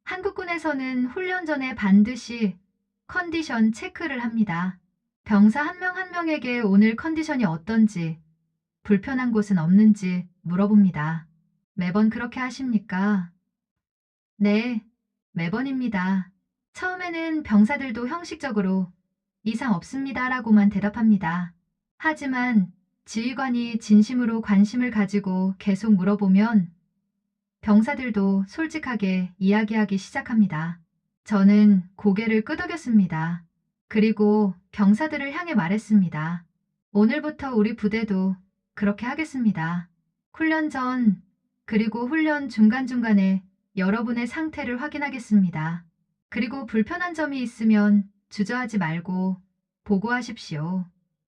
한국군에서는 훈련 전에 반드시 컨디션 체크를 합니다. 병사 한 명 한 명에게 오늘 컨디션이 어떤지, 불편한 곳은 없는지 물어봅니다. 매번 그렇게 하십니까? 네, 매번입니다. 처음에는 병사들도 형식적으로 이상 없습니다라고만 대답합니다. 하지만 지휘관이 진심으로 관심을 가지고 계속 물어보면 병사들도 솔직하게 이야기하기 시작합니다. 저는 고개를 끄덕였습니다. 그리고 병사들을 향해 말했습니다. 오늘부터 우리 부대도 그렇게 하겠습니다. 훈련 전, 그리고 훈련 중간중간에 여러분의 상태를 확인하겠습니다. 그리고 불편한 점이 있으면 주저하지 말고 보고하십시오.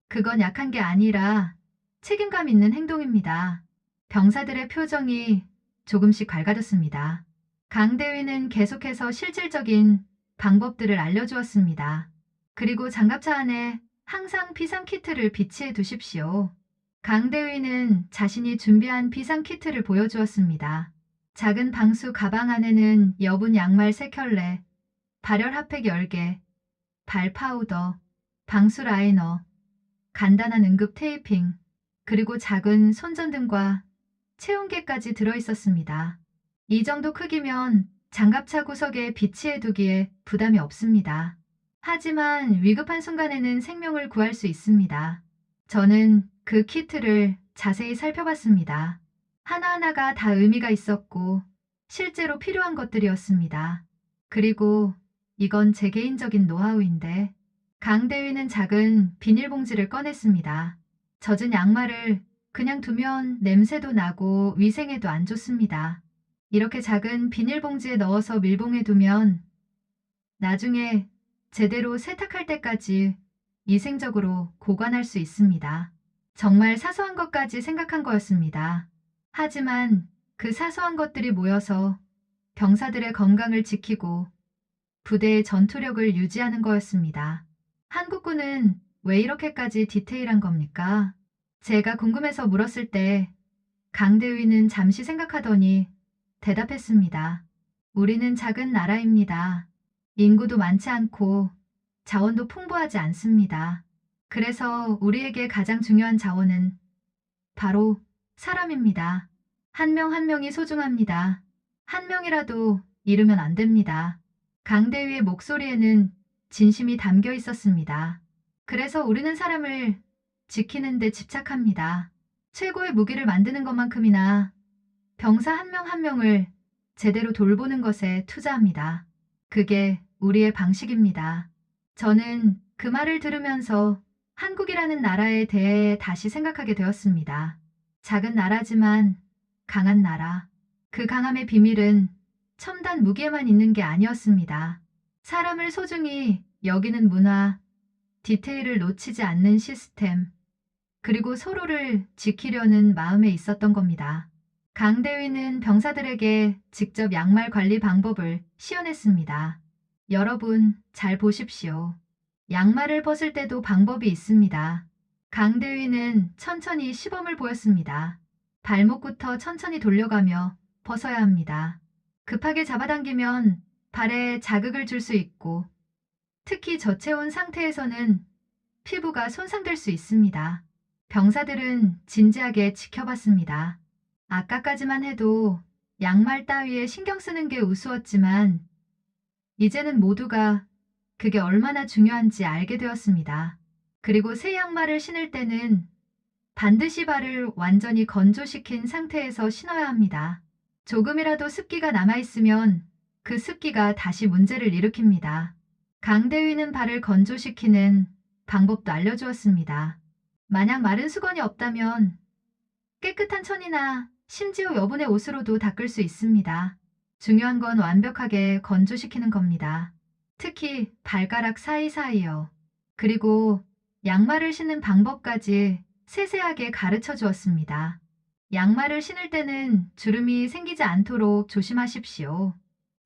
그건 약한 게 아니라 책임감 있는 행동입니다. 병사들의 표정이 조금씩 밝아졌습니다. 강대위는 계속해서 실질적인 방법들을 알려주었습니다. 그리고 장갑차 안에 항상 비상키트를 비치해 두십시오. 강대위는 자신이 준비한 비상키트를 보여주었습니다. 작은 방수 가방 안에는 여분 양말 3켤레, 발열 핫팩 10개, 발 파우더, 방수 라이너, 간단한 응급 테이핑, 그리고 작은 손전등과 체온계까지 들어있었습니다. 이 정도 크기면 장갑차 구석에 비치해 두기에 부담이 없습니다. 하지만 위급한 순간에는 생명을 구할 수 있습니다. 저는 그 키트를 자세히 살펴봤습니다. 하나하나가 다 의미가 있었고 실제로 필요한 것들이었습니다. 그리고 이건 제 개인적인 노하우인데 강대위는 작은 비닐봉지를 꺼냈습니다. 젖은 양말을 그냥 두면 냄새도 나고 위생에도 안 좋습니다. 이렇게 작은 비닐봉지에 넣어서 밀봉해 두면 나중에 제대로 세탁할 때까지 위생적으로 보관할 수 있습니다. 정말 사소한 것까지 생각한 거였습니다. 하지만 그 사소한 것들이 모여서 병사들의 건강을 지키고 부대의 전투력을 유지하는 거였습니다. 한국군은 왜 이렇게까지 디테일한 겁니까? 제가 궁금해서 물었을 때 강대위는 잠시 생각하더니 대답했습니다. 우리는 작은 나라입니다. 인구도 많지 않고 자원도 풍부하지 않습니다. 그래서 우리에게 가장 중요한 자원은 바로 사람입니다. 한 명 한 명이 소중합니다. 한 명이라도 잃으면 안 됩니다. 강대위의 목소리에는 진심이 담겨 있었습니다. 그래서 우리는 사람을 지키는 데 집착합니다. 최고의 무기를 만드는 것만큼이나 병사 한 명 한 명을 제대로 돌보는 것에 투자합니다. 그게 우리의 방식입니다. 저는 그 말을 들으면서 한국이라는 나라에 대해 다시 생각하게 되었습니다. 작은 나라지만 강한 나라. 그 강함의 비밀은 첨단 무기에만 있는 게 아니었습니다. 사람을 소중히 여기는 문화, 디테일을 놓치지 않는 시스템, 그리고 서로를 지키려는 마음에 있었던 겁니다. 강대위는 병사들에게 직접 양말 관리 방법을 시연했습니다. 여러분, 잘 보십시오. 양말을 벗을 때도 방법이 있습니다. 강대위는 천천히 시범을 보였습니다. 발목부터 천천히 돌려가며 벗어야 합니다. 급하게 잡아당기면 발에 자극을 줄 수 있고, 특히 저체온 상태에서는 피부가 손상될 수 있습니다. 병사들은 진지하게 지켜봤습니다. 아까까지만 해도 양말 따위에 신경 쓰는 게 우스웠지만 이제는 모두가 그게 얼마나 중요한지 알게 되었습니다. 그리고 새 양말을 신을 때는 반드시 발을 완전히 건조시킨 상태에서 신어야 합니다. 조금이라도 습기가 남아있으면 그 습기가 다시 문제를 일으킵니다. 강대위는 발을 건조시키는 방법도 알려주었습니다. 만약 마른 수건이 없다면 깨끗한 천이나 심지어 여분의 옷으로도 닦을 수 있습니다. 중요한 건 완벽하게 건조시키는 겁니다. 특히 발가락 사이사이요. 그리고 양말을 신는 방법까지 세세하게 가르쳐 주었습니다. 양말을 신을 때는 주름이 생기지 않도록 조심하십시오.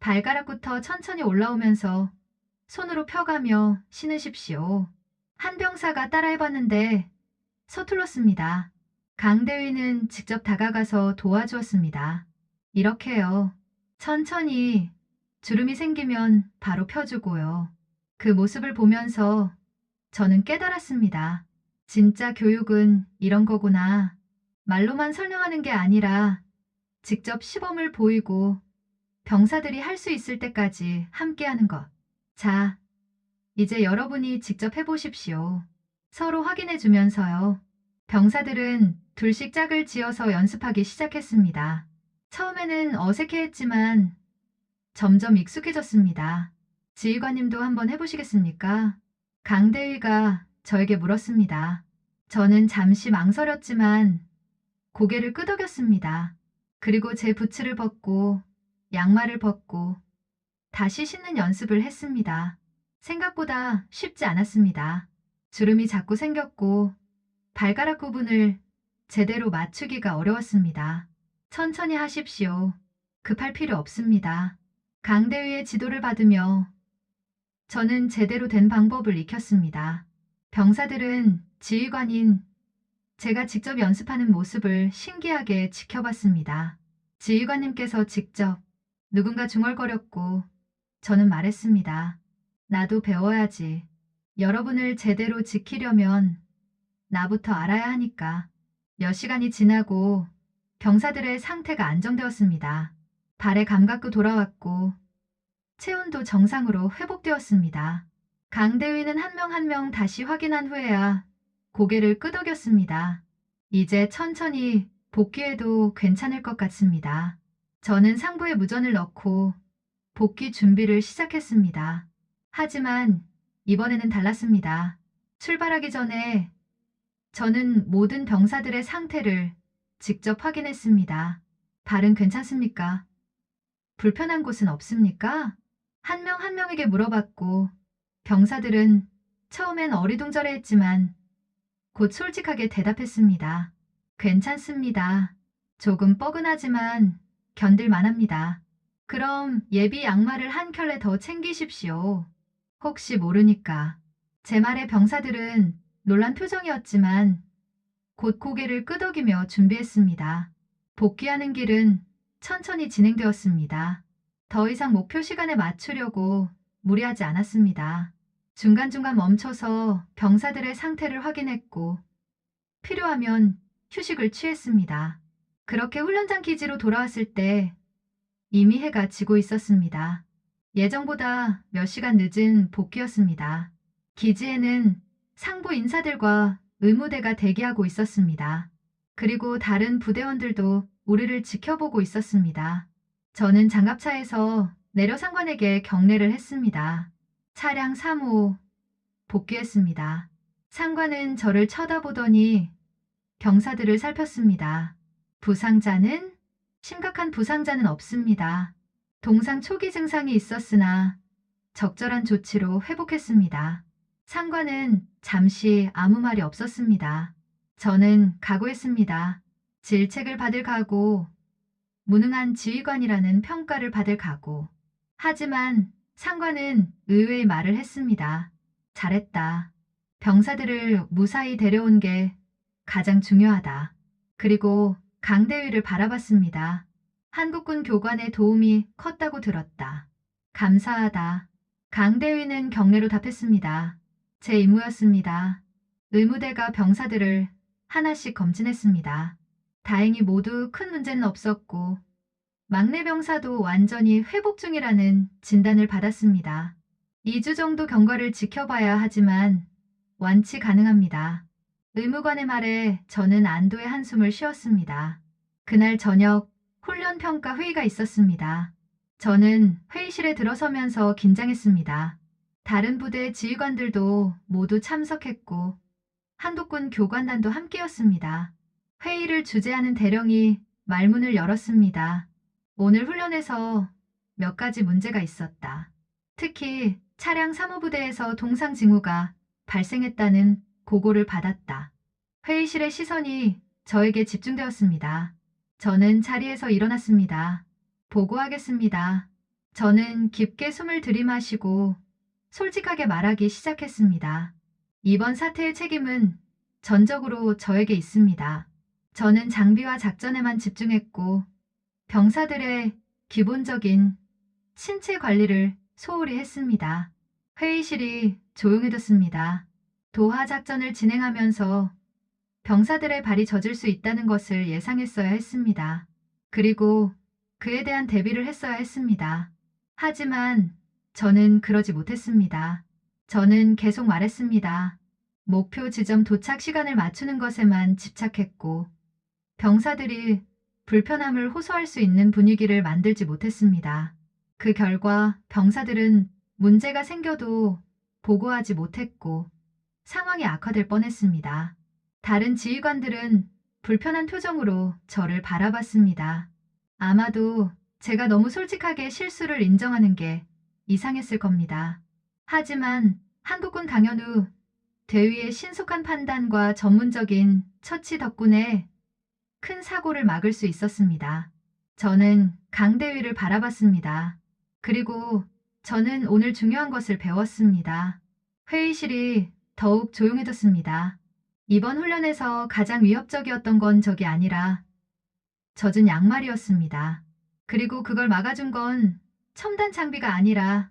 발가락부터 천천히 올라오면서 손으로 펴가며 신으십시오. 한 병사가 따라해봤는데 서툴렀습니다. 강대위는 직접 다가가서 도와주었습니다. 이렇게요. 천천히 주름이 생기면 바로 펴주고요. 그 모습을 보면서 저는 깨달았습니다. 진짜 교육은 이런 거구나. 말로만 설명하는 게 아니라 직접 시범을 보이고 병사들이 할 수 있을 때까지 함께하는 것. 자, 이제 여러분이 직접 해보십시오. 서로 확인해 주면서요. 병사들은 둘씩 짝을 지어서 연습하기 시작했습니다. 처음에는 어색해했지만 점점 익숙해졌습니다. 지휘관님도 한번 해보시겠습니까? 강대위가 저에게 물었습니다. 저는 잠시 망설였지만 고개를 끄덕였습니다. 그리고 제 부츠를 벗고 양말을 벗고 다시 신는 연습을 했습니다. 생각보다 쉽지 않았습니다. 주름이 자꾸 생겼고 발가락 부분을 제대로 맞추기가 어려웠습니다. 천천히 하십시오. 급할 필요 없습니다. 강대위의 지도를 받으며 저는 제대로 된 방법을 익혔습니다. 병사들은 지휘관인 제가 직접 연습하는 모습을 신기하게 지켜봤습니다. 지휘관님께서 직접 누군가 중얼거렸고 저는 말했습니다. 나도 배워야지. 여러분을 제대로 지키려면 나부터 알아야 하니까. 몇 시간이 지나고 병사들의 상태가 안정되었습니다. 발의 감각도 돌아왔고 체온도 정상으로 회복되었습니다. 강대위는 한 명 한 명 다시 확인한 후에야 고개를 끄덕였습니다. 이제 천천히 복귀해도 괜찮을 것 같습니다. 저는 상부에 무전을 넣고 복귀 준비를 시작했습니다. 하지만 이번에는 달랐습니다. 출발하기 전에 저는 모든 병사들의 상태를 직접 확인했습니다. 발은 괜찮습니까? 불편한 곳은 없습니까? 한 명 한 명에게 물어봤고 병사들은 처음엔 어리둥절해했지만 곧 솔직하게 대답했습니다. 괜찮습니다. 조금 뻐근하지만 견딜만합니다. 그럼 예비 양말을 한 켤레 더 챙기십시오. 혹시 모르니까. 제 말에 병사들은 놀란 표정이었지만 곧 고개를 끄덕이며 준비했습니다. 복귀하는 길은 천천히 진행되었습니다. 더 이상 목표 시간에 맞추려고 무리하지 않았습니다. 중간중간 멈춰서 병사들의 상태를 확인했고 필요하면 휴식을 취했습니다. 그렇게 훈련장 기지로 돌아왔을 때 이미 해가 지고 있었습니다. 예정보다 몇 시간 늦은 복귀였습니다. 기지에는 상부 인사들과 의무대가 대기하고 있었습니다. 그리고 다른 부대원들도 우리를 지켜보고 있었습니다. 저는 장갑차에서 내려 상관에게 경례를 했습니다. 차량 3호 복귀했습니다. 상관은 저를 쳐다보더니 병사들을 살폈습니다. 심각한 부상자는 없습니다. 동상 초기 증상이 있었으나 적절한 조치로 회복했습니다. 상관은 잠시 아무 말이 없었습니다. 저는 각오했습니다. 질책을 받을 각오, 무능한 지휘관이라는 평가를 받을 각오. 하지만 상관은 의외의 말을 했습니다. 잘했다. 병사들을 무사히 데려온 게 가장 중요하다. 그리고 강대위를 바라봤습니다. 한국군 교관의 도움이 컸다고 들었다. 감사하다. 강대위는 경례로 답했습니다. 제 임무였습니다. 의무대가 병사들을 하나씩 검진했습니다. 다행히 모두 큰 문제는 없었고 막내 병사도 완전히 회복 중이라는 진단을 받았습니다. 2주 정도 경과를 지켜봐야 하지만 완치 가능합니다. 의무관의 말에 저는 안도의 한숨을 쉬었습니다. 그날 저녁 훈련평가 회의가 있었습니다. 저는 회의실에 들어서면서 긴장했습니다. 다른 부대 지휘관들도 모두 참석했고 한국군 교관단도 함께였습니다. 회의를 주재하는 대령이 말문을 열었습니다. 오늘 훈련에서 몇 가지 문제가 있었다. 특히 차량 3호 부대에서 동상 징후가 발생했다는 고고를 받았다. 회의실의 시선이 저에게 집중되었습니다. 저는 자리에서 일어났습니다. 보고하겠습니다. 저는 깊게 숨을 들이마시고 솔직하게 말하기 시작했습니다. 이번 사태의 책임은 전적으로 저에게 있습니다. 저는 장비와 작전에만 집중했고 병사들의 기본적인 신체 관리를 소홀히 했습니다. 회의실이 조용해졌습니다. 도하 작전을 진행하면서 병사들의 발이 젖을 수 있다는 것을 예상했어야 했습니다. 그리고 그에 대한 대비를 했어야 했습니다. 하지만 저는 그러지 못했습니다. 저는 계속 말했습니다. 목표 지점 도착 시간을 맞추는 것에만 집착했고 병사들이 불편함을 호소할 수 있는 분위기를 만들지 못했습니다. 그 결과 병사들은 문제가 생겨도 보고하지 못했고 상황이 악화될 뻔했습니다. 다른 지휘관들은 불편한 표정으로 저를 바라봤습니다. 아마도 제가 너무 솔직하게 실수를 인정하는 게 이상했을 겁니다. 하지만 한국군 강연 후 대위의 신속한 판단과 전문적인 처치 덕분에 큰 사고를 막을 수 있었습니다. 저는 강대위를 바라봤습니다. 그리고 저는 오늘 중요한 것을 배웠습니다. 회의실이 더욱 조용해졌습니다. 이번 훈련에서 가장 위협적이었던 건 적이 아니라 젖은 양말이었습니다. 그리고 그걸 막아준 건 첨단 장비가 아니라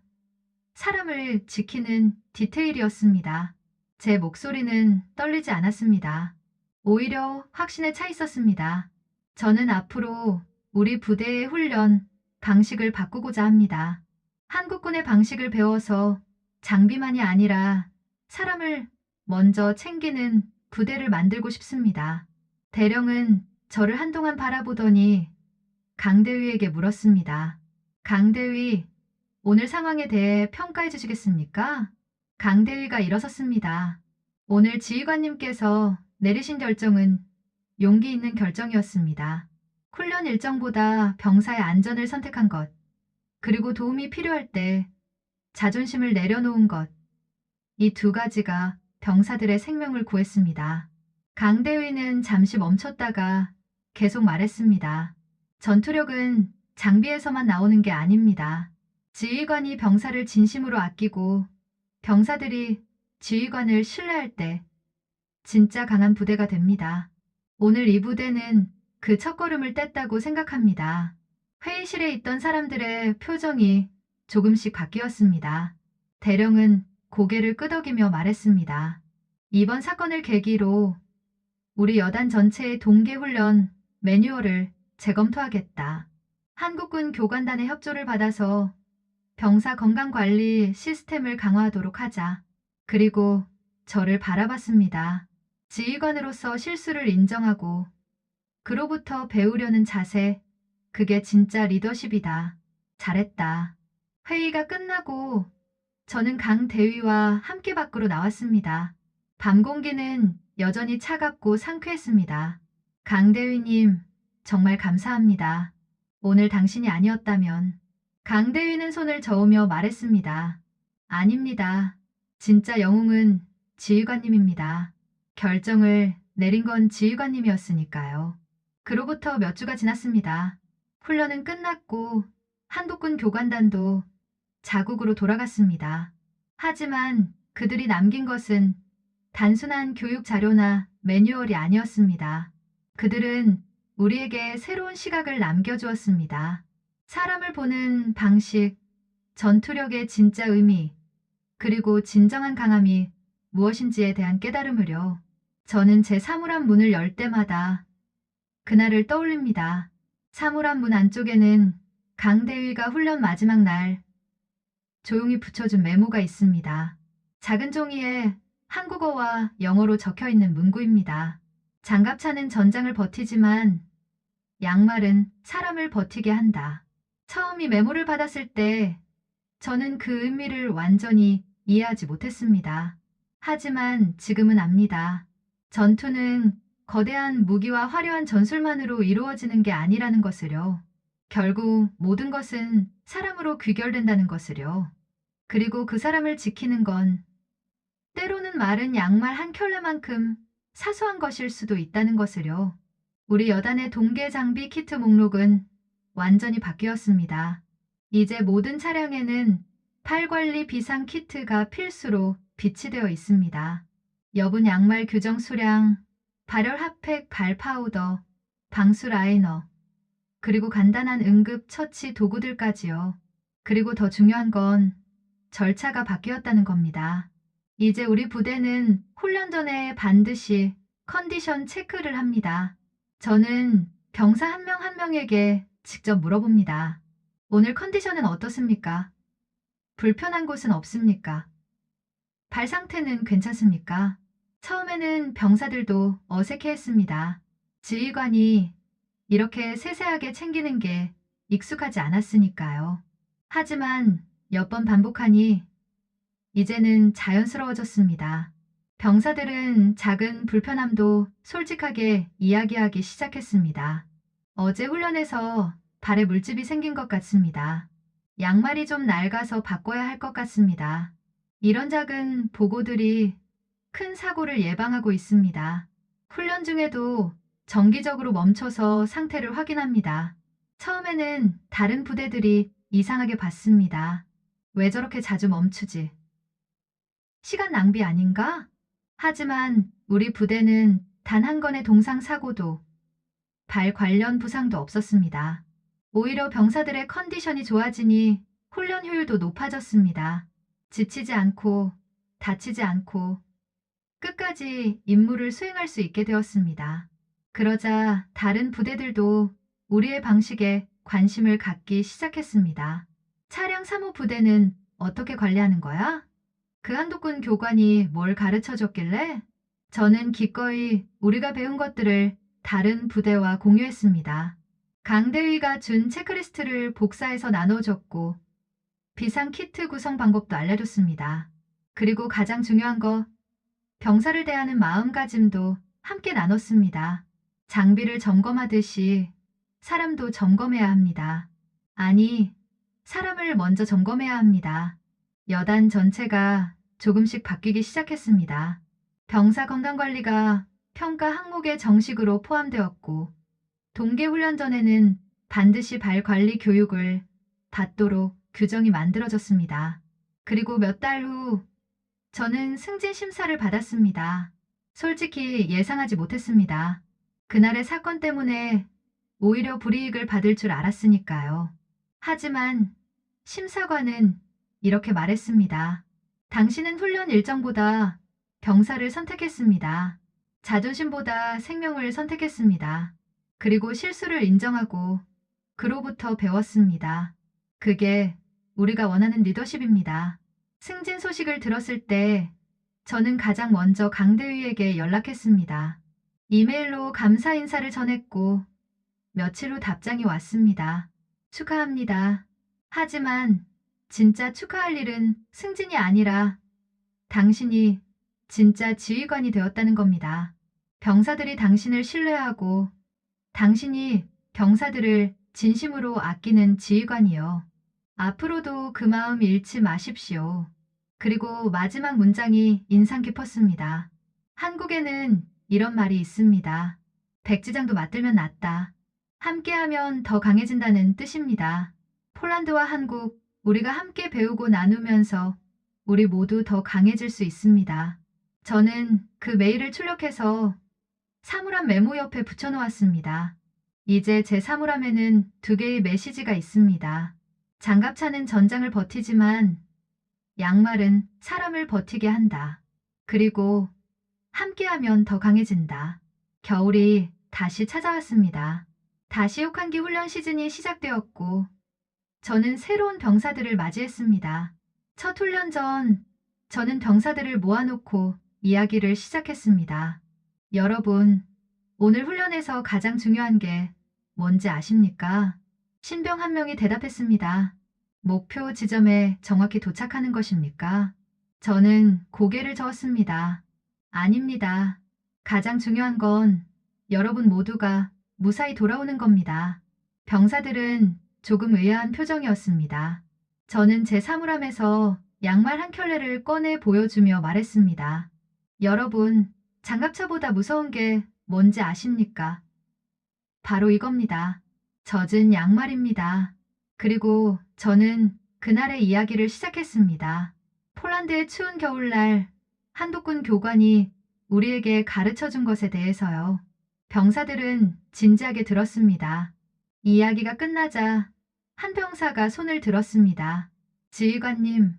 사람을 지키는 디테일이었습니다. 제 목소리는 떨리지 않았습니다. 오히려 확신에 차 있었습니다. 저는 앞으로 우리 부대의 훈련 방식을 바꾸고자 합니다. 한국군의 방식을 배워서 장비만이 아니라 사람을 먼저 챙기는 부대를 만들고 싶습니다. 대령은 저를 한동안 바라보더니 강대위에게 물었습니다. 강대위, 오늘 상황에 대해 평가해 주시겠습니까? 강대위가 일어섰습니다. 오늘 지휘관님께서 내리신 결정은 용기 있는 결정이었습니다. 훈련 일정보다 병사의 안전을 선택한 것, 그리고 도움이 필요할 때 자존심을 내려놓은 것, 이 두 가지가 병사들의 생명을 구했습니다. 강대위는 잠시 멈췄다가 계속 말했습니다. 전투력은 장비에서만 나오는 게 아닙니다. 지휘관이 병사를 진심으로 아끼고 병사들이 지휘관을 신뢰할 때 진짜 강한 부대가 됩니다. 오늘 이 부대는 그 첫걸음을 뗐다고 생각합니다. 회의실에 있던 사람들의 표정이 조금씩 바뀌었습니다. 대령은 고개를 끄덕이며 말했습니다. 이번 사건을 계기로 우리 여단 전체의 동계훈련 매뉴얼을 재검토하겠다. 한국군 교관단의 협조를 받아서 병사 건강관리 시스템을 강화하도록 하자. 그리고 저를 바라봤습니다. 지휘관으로서 실수를 인정하고 그로부터 배우려는 자세, 그게 진짜 리더십이다. 잘했다. 회의가 끝나고 저는 강 대위와 함께 밖으로 나왔습니다. 밤 공기는 여전히 차갑고 상쾌했습니다. 강 대위님, 정말 감사합니다. 오늘 당신이 아니었다면. 강 대위는 손을 저으며 말했습니다. 아닙니다. 진짜 영웅은 지휘관님입니다. 결정을 내린 건 지휘관님이었으니까요. 그로부터 몇 주가 지났습니다. 훈련은 끝났고 한국군 교관단도 자국으로 돌아갔습니다. 하지만 그들이 남긴 것은 단순한 교육 자료나 매뉴얼이 아니었습니다. 그들은 우리에게 새로운 시각을 남겨주었습니다. 사람을 보는 방식, 전투력의 진짜 의미, 그리고 진정한 강함이 무엇인지에 대한 깨달음을요. 저는 제 사물함 문을 열 때마다 그날을 떠올립니다. 사물함 문 안쪽에는 강대위가 훈련 마지막 날 조용히 붙여준 메모가 있습니다. 작은 종이에 한국어와 영어로 적혀있는 문구입니다. 장갑차는 전장을 버티지만 양말은 사람을 버티게 한다. 처음 이 메모를 받았을 때 저는 그 의미를 완전히 이해하지 못했습니다. 하지만 지금은 압니다. 전투는 거대한 무기와 화려한 전술만으로 이루어지는 게 아니라는 것을요. 결국 모든 것은 사람으로 귀결된다는 것을요. 그리고 그 사람을 지키는 건 때로는 마른 양말 한 켤레만큼 사소한 것일 수도 있다는 것을요. 우리 여단의 동계 장비 키트 목록은 완전히 바뀌었습니다. 이제 모든 차량에는 팔 관리 비상 키트가 필수로 비치되어 있습니다. 여분 양말 규정 수량, 발열 핫팩 발 파우더, 방수 라이너, 그리고 간단한 응급 처치 도구들까지요. 그리고 더 중요한 건 절차가 바뀌었다는 겁니다. 이제 우리 부대는 훈련 전에 반드시 컨디션 체크를 합니다. 저는 병사 한 명 한 명에게 직접 물어봅니다. 오늘 컨디션은 어떻습니까? 불편한 곳은 없습니까? 발 상태는 괜찮습니까? 처음에는 병사들도 어색해했습니다. 지휘관이 이렇게 세세하게 챙기는 게 익숙하지 않았으니까요. 하지만 몇 번 반복하니 이제는 자연스러워졌습니다. 병사들은 작은 불편함도 솔직하게 이야기하기 시작했습니다. 어제 훈련에서 발에 물집이 생긴 것 같습니다. 양말이 좀 낡아서 바꿔야 할 것 같습니다. 이런 작은 보고들이 큰 사고를 예방하고 있습니다. 훈련 중에도 정기적으로 멈춰서 상태를 확인합니다. 처음에는 다른 부대들이 이상하게 봤습니다. 왜 저렇게 자주 멈추지? 시간 낭비 아닌가? 하지만 우리 부대는 단 한 건의 동상 사고도 발 관련 부상도 없었습니다. 오히려 병사들의 컨디션이 좋아지니 훈련 효율도 높아졌습니다. 지치지 않고 다치지 않고 끝까지 임무를 수행할 수 있게 되었습니다. 그러자 다른 부대들도 우리의 방식에 관심을 갖기 시작했습니다. 차량 3호 부대는 어떻게 관리하는 거야? 그 한독군 교관이 뭘 가르쳐 줬길래? 저는 기꺼이 우리가 배운 것들을 다른 부대와 공유했습니다. 강대위가 준 체크리스트를 복사해서 나눠줬고 비상 키트 구성 방법도 알려줬습니다. 그리고 가장 중요한 거, 병사를 대하는 마음가짐도 함께 나눴습니다. 장비를 점검하듯이 사람도 점검해야 합니다. 아니, 사람을 먼저 점검해야 합니다. 여단 전체가 조금씩 바뀌기 시작했습니다. 병사 건강관리가 평가 항목에 정식으로 포함되었고 동계훈련 전에는 반드시 발 관리 교육을 받도록 규정이 만들어졌습니다. 그리고 몇 달 후 저는 승진 심사를 받았습니다. 솔직히 예상하지 못했습니다. 그날의 사건 때문에 오히려 불이익을 받을 줄 알았으니까요. 하지만 심사관은 이렇게 말했습니다. 당신은 훈련 일정보다 병사를 선택했습니다. 자존심보다 생명을 선택했습니다. 그리고 실수를 인정하고 그로부터 배웠습니다. 그게 우리가 원하는 리더십입니다. 승진 소식을 들었을 때 저는 가장 먼저 강대위에게 연락했습니다. 이메일로 감사 인사를 전했고 며칠 후 답장이 왔습니다. 축하합니다. 하지만 진짜 축하할 일은 승진이 아니라 당신이 진짜 지휘관이 되었다는 겁니다. 병사들이 당신을 신뢰하고 당신이 병사들을 진심으로 아끼는 지휘관이요. 앞으로도 그 마음 잃지 마십시오. 그리고 마지막 문장이 인상 깊었습니다. 한국에는 이런 말이 있습니다. 백지장도 맞들면 낫다. 함께하면 더 강해진다는 뜻입니다. 폴란드와 한국, 우리가 함께 배우고 나누면서 우리 모두 더 강해질 수 있습니다. 저는 그 메일을 출력해서 사물함 메모 옆에 붙여놓았습니다. 이제 제 사물함에는 2개의 메시지가 있습니다. 장갑차는 전장을 버티지만 양말은 사람을 버티게 한다. 그리고 함께하면 더 강해진다. 겨울이 다시 찾아왔습니다. 다시 혹한기 훈련 시즌이 시작되었고 저는 새로운 병사들을 맞이했습니다. 첫 훈련 전 저는 병사들을 모아놓고 이야기를 시작했습니다. 여러분, 오늘 훈련에서 가장 중요한 게 뭔지 아십니까? 신병 한 명이 대답했습니다. 목표 지점에 정확히 도착하는 것입니까? 저는 고개를 저었습니다. 아닙니다. 가장 중요한 건 여러분 모두가 무사히 돌아오는 겁니다. 병사들은 조금 의아한 표정이었습니다. 저는 제 사물함에서 양말 한 켤레를 꺼내 보여주며 말했습니다. 여러분, 장갑차보다 무서운 게 뭔지 아십니까? 바로 이겁니다. 젖은 양말입니다. 그리고 저는 그날의 이야기를 시작했습니다. 폴란드의 추운 겨울날 한국군 교관이 우리에게 가르쳐 준 것에 대해서요. 병사들은 진지하게 들었습니다. 이야기가 끝나자 한 병사가 손을 들었습니다. 지휘관님,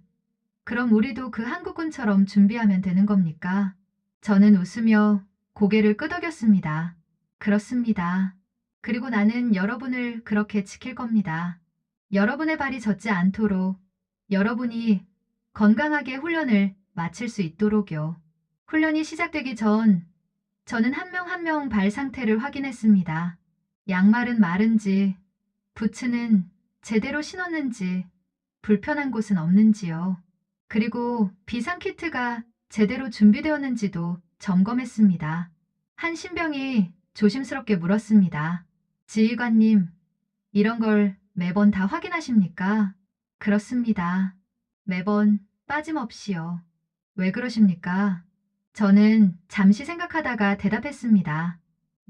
그럼 우리도 그 한국군처럼 준비하면 되는 겁니까? 저는 웃으며 고개를 끄덕였습니다. 그렇습니다. 그리고 나는 여러분을 그렇게 지킬 겁니다. 여러분의 발이 젖지 않도록, 여러분이 건강하게 훈련을 마칠 수 있도록요. 훈련이 시작되기 전 저는 한 명 한 명 발 상태를 확인했습니다. 양말은 마른지, 부츠는 제대로 신었는지, 불편한 곳은 없는지요. 그리고 비상키트가 제대로 준비되었는지도 점검했습니다. 한 신병이 조심스럽게 물었습니다. 지휘관님, 이런 걸 매번 다 확인하십니까? 그렇습니다. 매번 빠짐없이요. 왜 그러십니까? 저는 잠시 생각하다가 대답했습니다.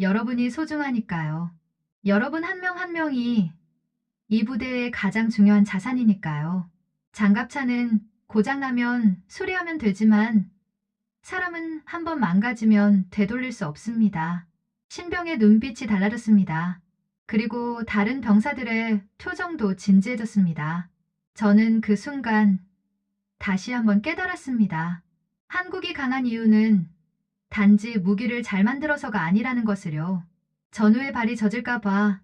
여러분이 소중하니까요. 여러분 한 명 한 명이 이 부대의 가장 중요한 자산이니까요. 장갑차는 고장나면 수리하면 되지만 사람은 한번 망가지면 되돌릴 수 없습니다. 신병의 눈빛이 달라졌습니다. 그리고 다른 병사들의 표정도 진지해졌습니다. 저는 그 순간 다시 한번 깨달았습니다. 한국이 강한 이유는 단지 무기를 잘 만들어서가 아니라는 것을요. 전우의 발이 젖을까봐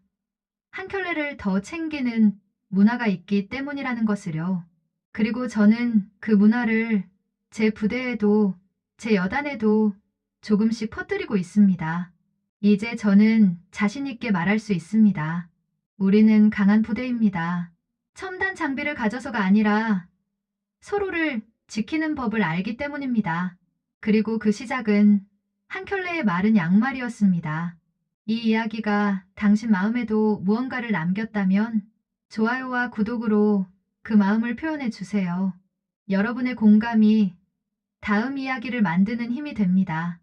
한 켤레를 더 챙기는 문화가 있기 때문이라는 것을요. 그리고 저는 그 문화를 제 부대에도 제 여단에도 조금씩 퍼뜨리고 있습니다. 이제 저는 자신 있게 말할 수 있습니다. 우리는 강한 부대입니다. 첨단 장비를 가져서가 아니라 서로를 지키는 법을 알기 때문입니다. 그리고 그 시작은 한 켤레의 마른 양말이었습니다. 이 이야기가 당신 마음에도 무언가를 남겼다면 좋아요와 구독으로 그 마음을 표현해 주세요. 여러분의 공감이 다음 이야기를 만드는 힘이 됩니다.